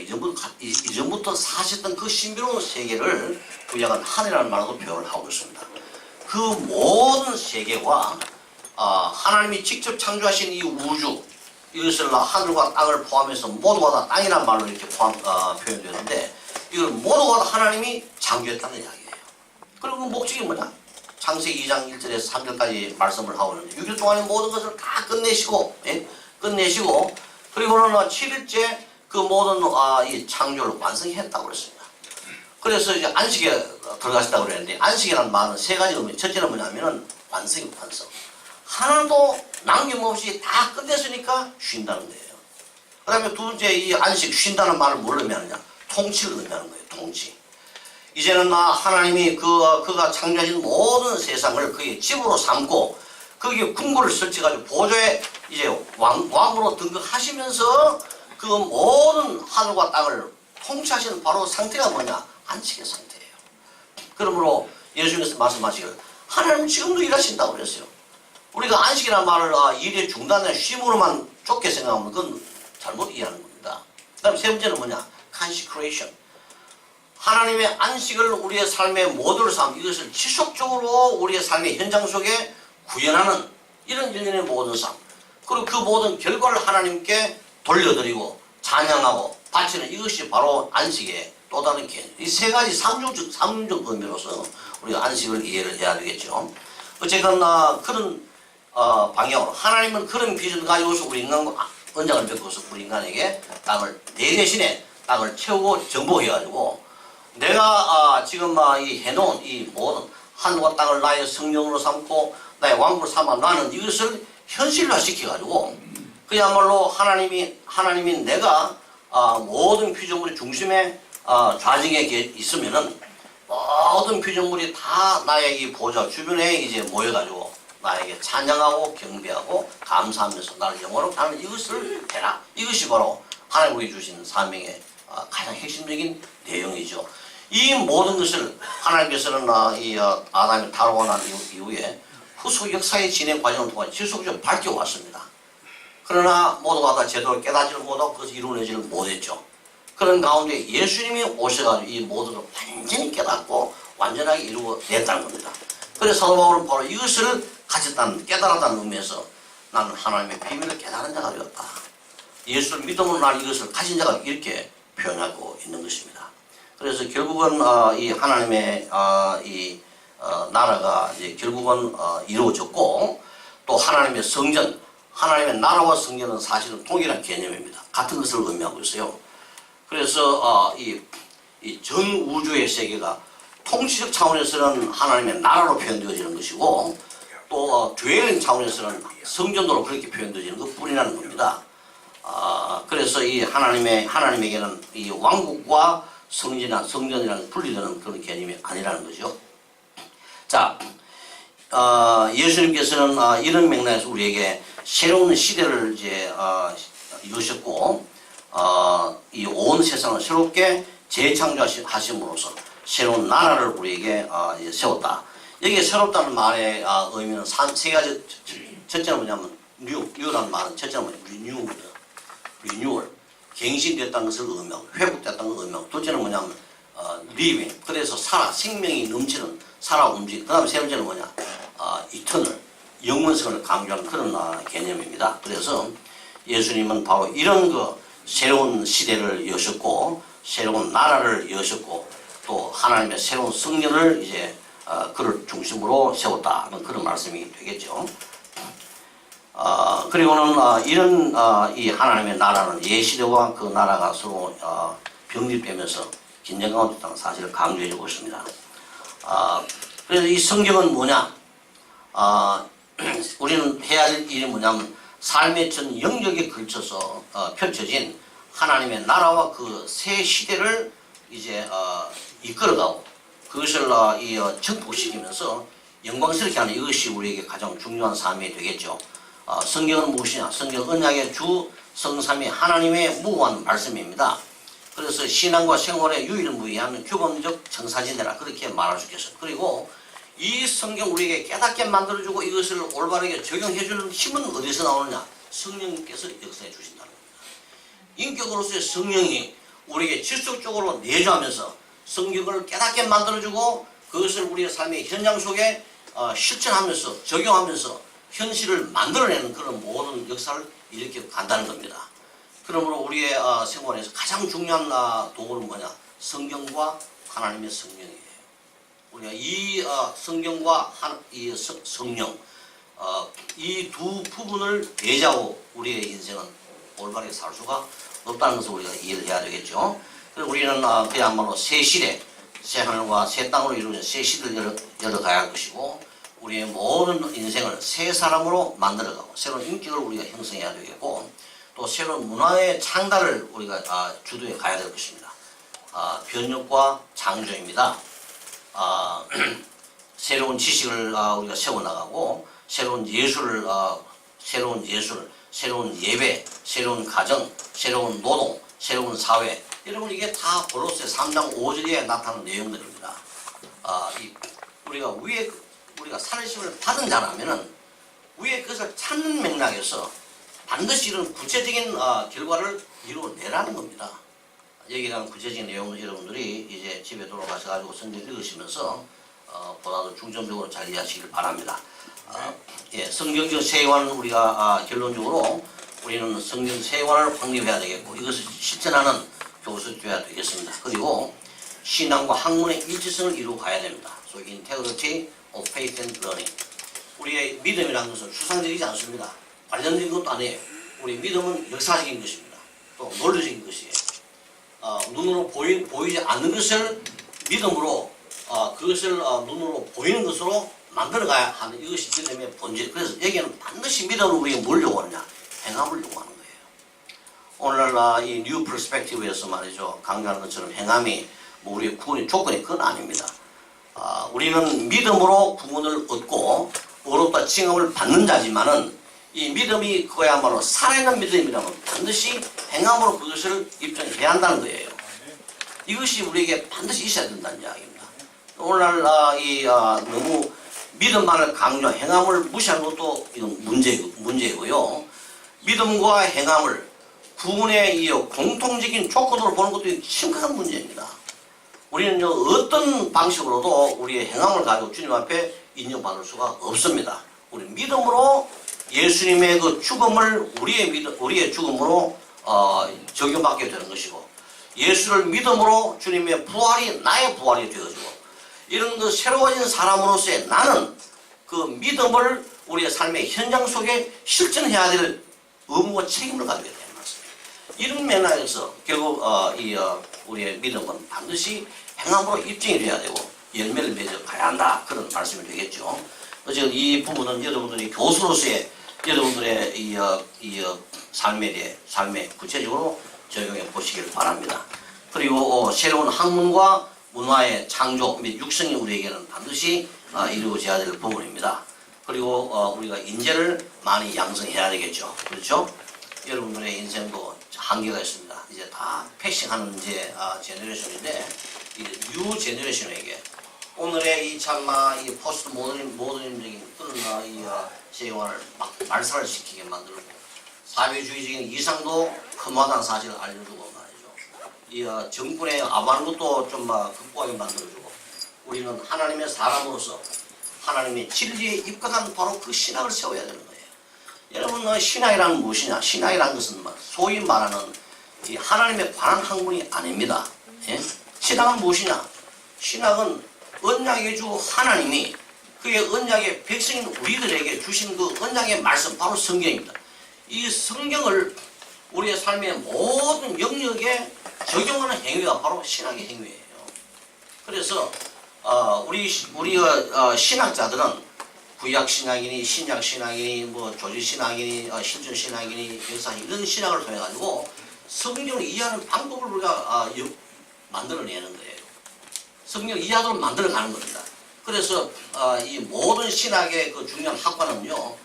이전부터 사셨던 그 신비로운 세계를 구약은 하늘이라는 말로 표현을 하고 있습니다. 그 모든 세계와 하나님이 직접 창조하신 이 우주, 이것을 하늘과 땅을 포함해서 모두가 다 땅이라는 말로 이렇게 표현되는데 이걸 모두가 다 하나님이 창조했다는 이야기예요. 그리고 그 목적이 뭐냐? 창세기 2장 1절에서 3절까지 말씀을 하고 있는데 6일 동안에 모든 것을 다 끝내시고 끝내시고 그리고는 7일째 그 모든 이 창조를 완성했다고 그랬습니다. 그래서 이제 안식에 들어가셨다고 그랬는데 안식이라는 말은 세 가지 의미. 첫째는 뭐냐면은 완성. 하나도 남김없이 다 끝냈으니까 쉰다는 거예요. 그 다음에 두 번째 이 안식 쉰다는 말을 뭘 의미하느냐? 통치를 의미하는 거예요. 통치. 이제는 하나님이 그가 창조하신 모든 세상을 그의 집으로 삼고 거기에 궁궐을 설치가지고 보좌에 이제 왕으로 등극하시면서 그 모든 하늘과 땅을 통치하시는 바로 상태가 뭐냐? 안식의 상태예요. 그러므로 예수님께서 말씀하시기를 하나님은 지금도 일하신다고 그랬어요. 우리가 안식이라는 말을 일의 중단이나 쉼으로만 좁게 생각하면 그건 잘못 이해하는 겁니다. 그 다음에 세 번째는 뭐냐? consecration. 하나님의 안식을 우리의 삶의 모두를 삼 이것을 지속적으로 우리의 삶의 현장 속에 구현하는 이런 일련의 모든 삶. 그리고 그 모든 결과를 하나님께 돌려드리고 찬양하고 바치는 이것이 바로 안식의 또 다른 개념. 이 세 가지 삼중적 의미로서 우리가 안식을 이해를 해야 되겠죠. 어쨌거나 그런 방향으로 하나님은 그런 비전을 가지고서 우리 인간과 언약을 맺고서 우리 인간에게 땅을 내 대신에 땅을 채우고 정복해가지고 내가 지금 이 해놓은 이 모든 하늘과 땅을 나의 성령으로 삼고 나의 왕국으로 삼아 나는 이것을 현실화시켜가지고 그야말로 하나님이 내가 모든 피조물의 중심에 좌정에 있으면은 모든 피조물이 다 나의 이 보좌 주변에 이제 모여가지고 나에게 찬양하고 경배하고 감사하면서 나를 영원하고 나는 이것을 해라. 이것이 바로 하나님이 주신 사명의 가장 핵심적인 내용이죠. 이 모든 것을 하나님께서는 이 아담이 타락하고 난 이후에 후속 역사의 진행 과정을 통해 지속적으로 밝혀왔습니다. 그러나 모두가 다 제대로 깨닫지를 못하고 그것을 이루어내지를 못했죠. 그런 가운데 예수님이 오셔가지고 이 모든 걸 완전히 깨닫고 완전하게 이루어냈다는 겁니다. 그래서 사도 바울은 바로 이것을 가졌다는 깨달았다는 의미에서 나는 하나님의 비밀을 깨달은 자가 되었다. 예수를 믿음으로 난 이것을 가진 자가 이렇게 표현하고 있는 것입니다. 그래서 결국은 이 하나님의 이 나라가 이제 결국은 이루어졌고 또 하나님의 성전, 하나님의 나라와 성전은 사실은 동일한 개념입니다. 같은 것을 의미하고 있어요. 그래서 이 전 우주의 세계가 통치적 차원에서는 하나님의 나라로 표현되어지는 것이고 또 교회적인 차원에서는 성전으로 그렇게 표현되어지는 것뿐이라는 겁니다. 그래서 이 하나님에게는 이 왕국과 성전이라는 분리되는 그런 개념이 아니라는 거죠. 자, 예수님께서는 이런 맥락에서 우리에게 새로운 시대를 이제 여셨고 이 온 세상을 새롭게 재창조하심으로써 새로운 나라를 우리에게 세웠다. 여기에 새롭다는 말의 의미는 세 가지. 첫째는 뭐냐면 뉴라는 말은 첫째는 뭐냐면 리뉴얼, 갱신됐다는 것을 의미하고 회복됐다는 것을 의미하고 둘째는 뭐냐면 living, 그래서 생명이 넘치는 움직이는. 그 다음에 세 번째는 뭐냐, eternal, 영원성을 강조하는 그런 개념입니다. 그래서 예수님은 바로 이런 새로운 시대를 여셨고 새로운 나라를 여셨고 또 하나님의 새로운 성령을 이제 그를 중심으로 세웠다는 그런 말씀이 되겠죠. 그리고는 이런 이 하나님의 나라는 예시대와 그 나라가 서로 병립되면서 긴장 가운데 있다는 사실을 강조해주고 있습니다. 그래서 이 성경은 뭐냐? 우리는 해야 할 일이 뭐냐면 삶의 전 영역에 걸쳐서 펼쳐진 하나님의 나라와 그 새 시대를 이제 이끌어가고 그것을 정복시키면서 영광스럽게 하는 이것이 우리에게 가장 중요한 삶이 되겠죠. 성경은 무엇이냐? 성경 언약의 주 성삼위 하나님의 무한 말씀입니다. 그래서 신앙과 생활의 유일무이한 규범적 청사진이라 그렇게 말할 수 있겠어요. 그리고 이 성경 우리에게 깨닫게 만들어주고 이것을 올바르게 적용해주는 힘은 어디서 나오느냐? 성령님께서 역사해 주신다는 겁니다. 인격으로서의 성령이 우리에게 지속적으로 내주하면서 성경을 깨닫게 만들어주고 그것을 우리의 삶의 현장 속에 실천하면서 적용하면서 현실을 만들어내는 그런 모든 역사를 이렇게 간다는 겁니다. 그러므로 우리의 생활에서 가장 중요한 도구는 뭐냐? 성경과 하나님의 성령이에요. 우리가 이 성경과 이 성령 이 두 부분을 배제하고 우리의 인생은 올바르게 살 수가 없다는 것을 우리가 이해를 해야 되겠죠. 그래서 우리는 그야말로 새 시대, 새 하늘과 새 땅으로 이루어진 새 시대를 열어가야 할 것이고 우리의 모든 인생을 새 사람으로 만들어가고 새로운 인격을 우리가 형성해야 되겠고 또 새로운 문화의 창달을 우리가 주도해 가야 될 것입니다. 변혁과 창조입니다. 새로운 지식을 우리가 세워나가고 새로운 예술, 새로운 예배, 새로운 가정, 새로운 노동, 새로운 사회. 여러분 이게 다 골로새 3장 5절에 나타나는 내용들입니다. 우리가 살아심을 받은 자라면은 위에 그것을 찾는 맥락에서 반드시 이런 구체적인 결과를 이루어내라는 겁니다. 여기에 대한 구체적인 내용을 여러분들이 이제 집에 돌아가셔가지고 성경 읽으시면서 보다도 중점적으로 잘 이해하시길 바랍니다. 예, 성경적 세계관은 우리가 결론적으로 우리는 성경 세계관을 확립해야 되겠고 이것을 실천하는 교수가 되어야 되겠습니다. 그리고 신앙과 학문의 일치성을 이루어 가야 됩니다. So integrity of faith and learning. 우리의 믿음이라는 것은 추상적이지 않습니다. 관련된 것도 아니에요. 우리 믿음은 역사적인 것입니다. 또 논리적인 것이에요. 눈으로 보이지 않는 것을 믿음으로 그것을 눈으로 보이는 것으로 만들어가야 하는 이것이 믿음의 본질. 그래서 여기에는 반드시 믿음으로 우리가 뭘 요구하느냐? 행함을 요구하는 거예요. 오늘날 이 뉴 퍼스펙티브에서 말이죠. 강조하는 것처럼 행함이 뭐 우리의 구원의 조건이 그건 아닙니다. 우리는 믿음으로 구원을 얻고 의롭다 칭함을 받는 자지만은 이 믿음이 그야말로 살아있는 믿음이라면 반드시 행함으로 그것을 입증해야 한다는 거예요. 이것이 우리에게 반드시 있어야 된다는 이야기입니다. 오늘날 너무 믿음만을 강조, 행함을 무시하는 것도 이건 문제고요. 믿음과 행함을 구원의 공통적인 조건으로 보는 것도 심각한 문제입니다. 우리는 어떤 방식으로도 우리의 행함을 가지고 주님 앞에 인정받을 수가 없습니다. 우리 믿음으로 예수님의 그 죽음을 우리의 죽음으로 적용받게 되는 것이고 예수를 믿음으로 주님의 부활이 나의 부활이 되어지고 이런 그 새로워진 사람으로서의 나는 그 믿음을 우리의 삶의 현장 속에 실천해야 될 의무와 책임을 가지게 되는 것입니다. 이런 맥락에서 결국 우리의 믿음은 반드시 행함으로 입증이 돼야 되고 열매를 맺어 가야 한다. 그런 말씀이 되겠죠. 어쨌든 이 부분은 여러분들이 교수로서의 여러분들의 삶에 구체적으로 적용해 보시길 바랍니다. 그리고 새로운 학문과 문화의 창조 및 육성이 우리에게는 반드시 이루어져야 될 부분입니다. 그리고 우리가 인재를 많이 양성해야 되겠죠. 그렇죠? 여러분들의 인생도 한계가 있습니다. 이제 다 패싱하는 이제 제너레이션인데 이 뉴 제너레이션에게 오늘의 이 포스트 모더니즘적인 그런 세계관을 막 말살을 시키게 만들고 사회주의적인 이상도 흠하다는 사실을 알려주고 말이죠. 이 정권에 압하는 것도 좀 극복하게 만들어주고 우리는 하나님의 사람으로서 하나님의 진리에 입각한 바로 그 신앙을 세워야 되는 거예요. 여러분 신앙이란 무엇이냐? 신앙이란 것은 소위 말하는 이 하나님에 관한 학문이 아닙니다. 예? 신앙은 무엇이냐? 신앙은 언약의 주 하나님이 그의 언약의 백성인 우리들에게 주신 그 언약의 말씀 바로 성경입니다. 이 성경을 우리의 삶의 모든 영역에 적용하는 행위가 바로 신앙의 행위예요. 그래서 우리 신학자들은 구약 신학이니 신약 신학이니 뭐 조지 신학이니 신전 신학이니 역사 이런 신학을 통해 가지고 성경을 이해하는 방법을 우리가 만들어내는 거예요. 성경 이해하도록 만들어가는 겁니다. 그래서 이 모든 신학의 그 중요한 학과는요,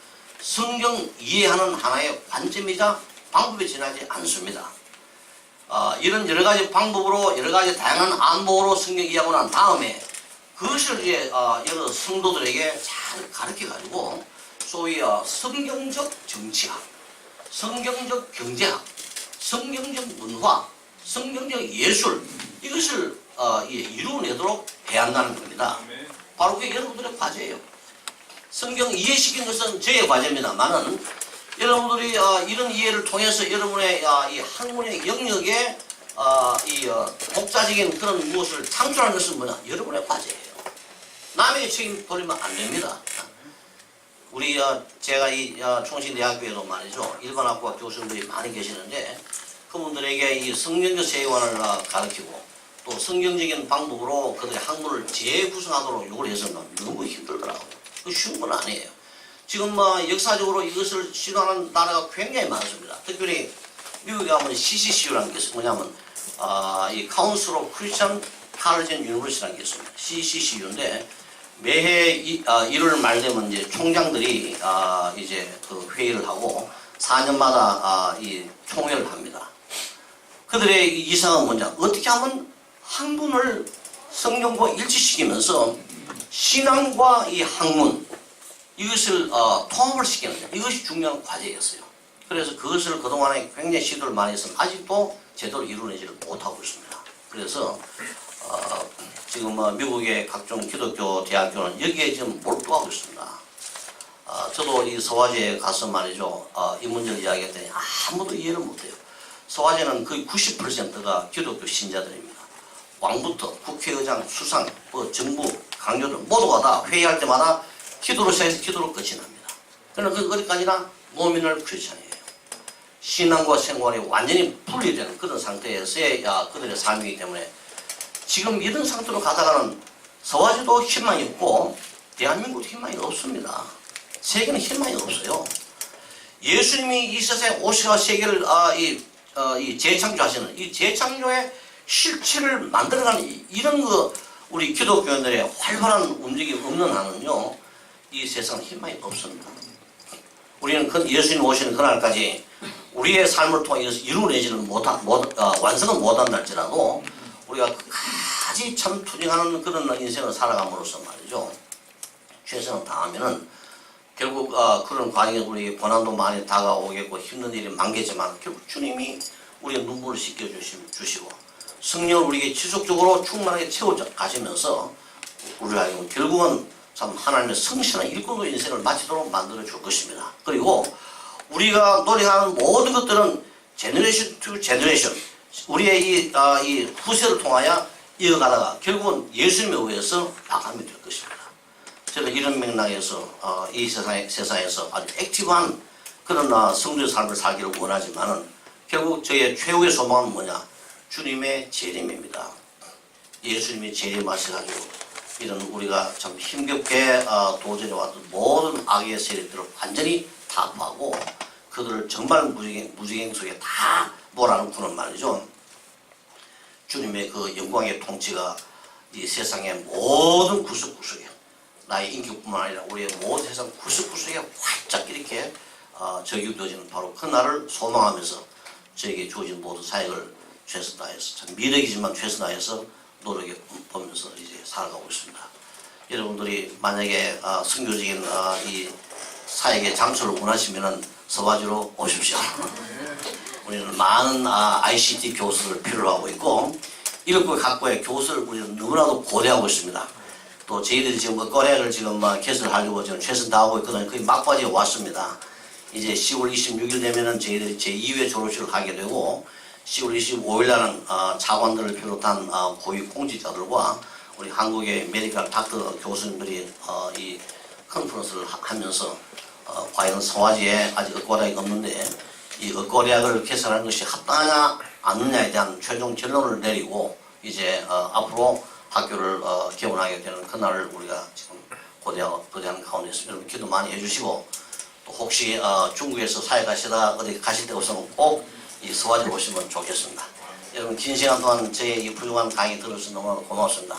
성경 이해하는 하나의 관점이자 방법에 지나지 않습니다. 이런 여러 가지 방법으로 여러 가지 다양한 안목으로 성경 이해하고 난 다음에 그것을 이제 여러 성도들에게 잘 가르쳐 가지고 소위 성경적 정치학, 성경적 경제학, 성경적 문화, 성경적 예술 이것을 이루어내도록 해야 한다는 겁니다. 바로 그게 여러분들의 과제예요. 성경 이해시킨 것은 저의 과제입니다만은 여러분들이 이런 이해를 통해서 여러분의 이 학문의 영역에 이 독자적인 그런 무엇을 창출하는 것은 뭐냐? 여러분의 과제예요. 남에게 책임 돌리면 안 됩니다. 우리 제가 이 총신대학교에도 말이죠, 일반 학과 교수님들이 많이 계시는데 그분들에게 이 성경적 세계관을 가르치고 또 성경적인 방법으로 그들의 학문을 재구성하도록 요구를 해서는 너무 힘들더라고요. 그 쉬운 건 아니에요. 지금 역사적으로 이것을 시도하는 나라가 굉장히 많습니다. 특별히 미국에 가면 CCCU라는 게 있어요. 뭐냐면 이 Council of Christian College and University라는 게 있습니다. CCCU인데 매해 1월 말 되면 이제 총장들이 이제 그 회의를 하고 4년마다 이 총회를 합니다. 그들의 이상은 뭐냐? 어떻게 하면 학문을 성경과 일치시키면서 신앙과 이 학문 이것을 통합을 시키는 이것이 중요한 과제였어요. 그래서 그것을 그동안에 굉장히 시도를 많이 했으면 아직도 제대로 이루어내지를 못하고 있습니다. 그래서 지금 미국의 각종 기독교 대학교는 여기에 지금 몰두하고 있습니다. 저도 이 서화제에 가서 말이죠, 이 문제를 이야기했더니 아무도 이해를 못해요. 서화제는 거의 90%가 기독교 신자들입니다. 왕부터 국회의장, 수상, 정부, 강요들 모두가 다 회의할 때마다 기도로 시작해서 기도로 끝이 납니다. 그러나 그 어디까지나 노미널 크리스찬이에요. 신앙과 생활이 완전히 분리되는 그런 상태에서의 그들의 삶이기 때문에 지금 이런 상태로 가다가는 서화제도 희망이 없고 대한민국도 희망이 없습니다. 세계는 희망이 없어요. 예수님이 이 세상에 오셔서 세계를 이 재창조하시는 이 재창조의 실체를 만들어가는 이런 우리 기독교인들의 활발한 움직임이 없는 한은요, 이 세상은 희망이 없습니다. 우리는 예수님 오시는 그날까지 우리의 삶을 통해 이루어내지는 완성은 못한다 할지라도 우리가 끝까지 참 투쟁하는 그런 인생을 살아감으로써 말이죠, 최선을 다하면은 결국 그런 과정에 우리 고난도 많이 다가오겠고 힘든 일이 많겠지만 결국 주님이 우리의 눈물을 씻겨주시고 성령을 우리에게 지속적으로 충만하게 채워가시면서 우리가 결국은 참 하나님의 성실한 일꾼도 인생을 마치도록 만들어 줄 것입니다. 그리고 우리가 노력하는 모든 것들은 제너레이션 투 제너레이션 우리의 이 후세를 통하여 이어가다가 결국은 예수님에 의해서 마감이 될 것입니다. 제가 이런 맥락에서 이 세상에서 아주 액티브한 그런 성도의 삶을 살기를 원하지만은 결국 저의 최후의 소망은 뭐냐? 주님의 재림입니다. 예수님이 재림하셔가지고 이런 우리가 참 힘겹게 도전해왔던 모든 악의 세력들을 완전히 타파하고 그들을 정말 무지갱 속에 다 몰아넣고는 말이죠. 주님의 그 영광의 통치가 이 세상의 모든 구석구석에 나의 인격뿐만 아니라 우리의 모든 세상 구석구석에 활짝 이렇게 적용되어지는 바로 그 날을 소망하면서 저에게 주어진 모든 사역을 최선 다해서 참 미력이지만 최선 다해서 노력해 보면서 이제 살아가고 있습니다. 여러분들이 만약에 선교적인 이 사역의 장소를 원하시면은 서화제로 오십시오. 우리는 많은 ICT 교수를 필요로 하고 있고 이렇게 각고의 교수를 우리는 너무나도 고대하고 있습니다. 또 저희들이 지금 거래를 지금 개설하려고 지금 최선 다하고 있거든요. 거의 막바지에 왔습니다. 이제 10월 26일 되면은 저희들이 제2회 졸업식을 하게 되고 10월 25일 날은 차관들을 비롯한 고위 공직자들과 우리 한국의 메디컬 닥터 교수님들이 이 컨퍼런스를 하면서 과연 서화제에 아직 의과대학이 없는데 이 의과대학을 개설하는 것이 합당하냐 않느냐에 대한 최종 결론을 내리고 이제 앞으로 학교를 개원하게 되는 그날을 우리가 지금 고대하는 가운데 있습니다. 여러분 기도 많이 해주시고 또 혹시 중국에서 사역하시다가 어디 가실 데 없으면 꼭 이 서화제로 오시면 좋겠습니다. 여러분 긴 시간 동안 저의 이 훌륭한 강의 들어주셔서 너무 고맙습니다.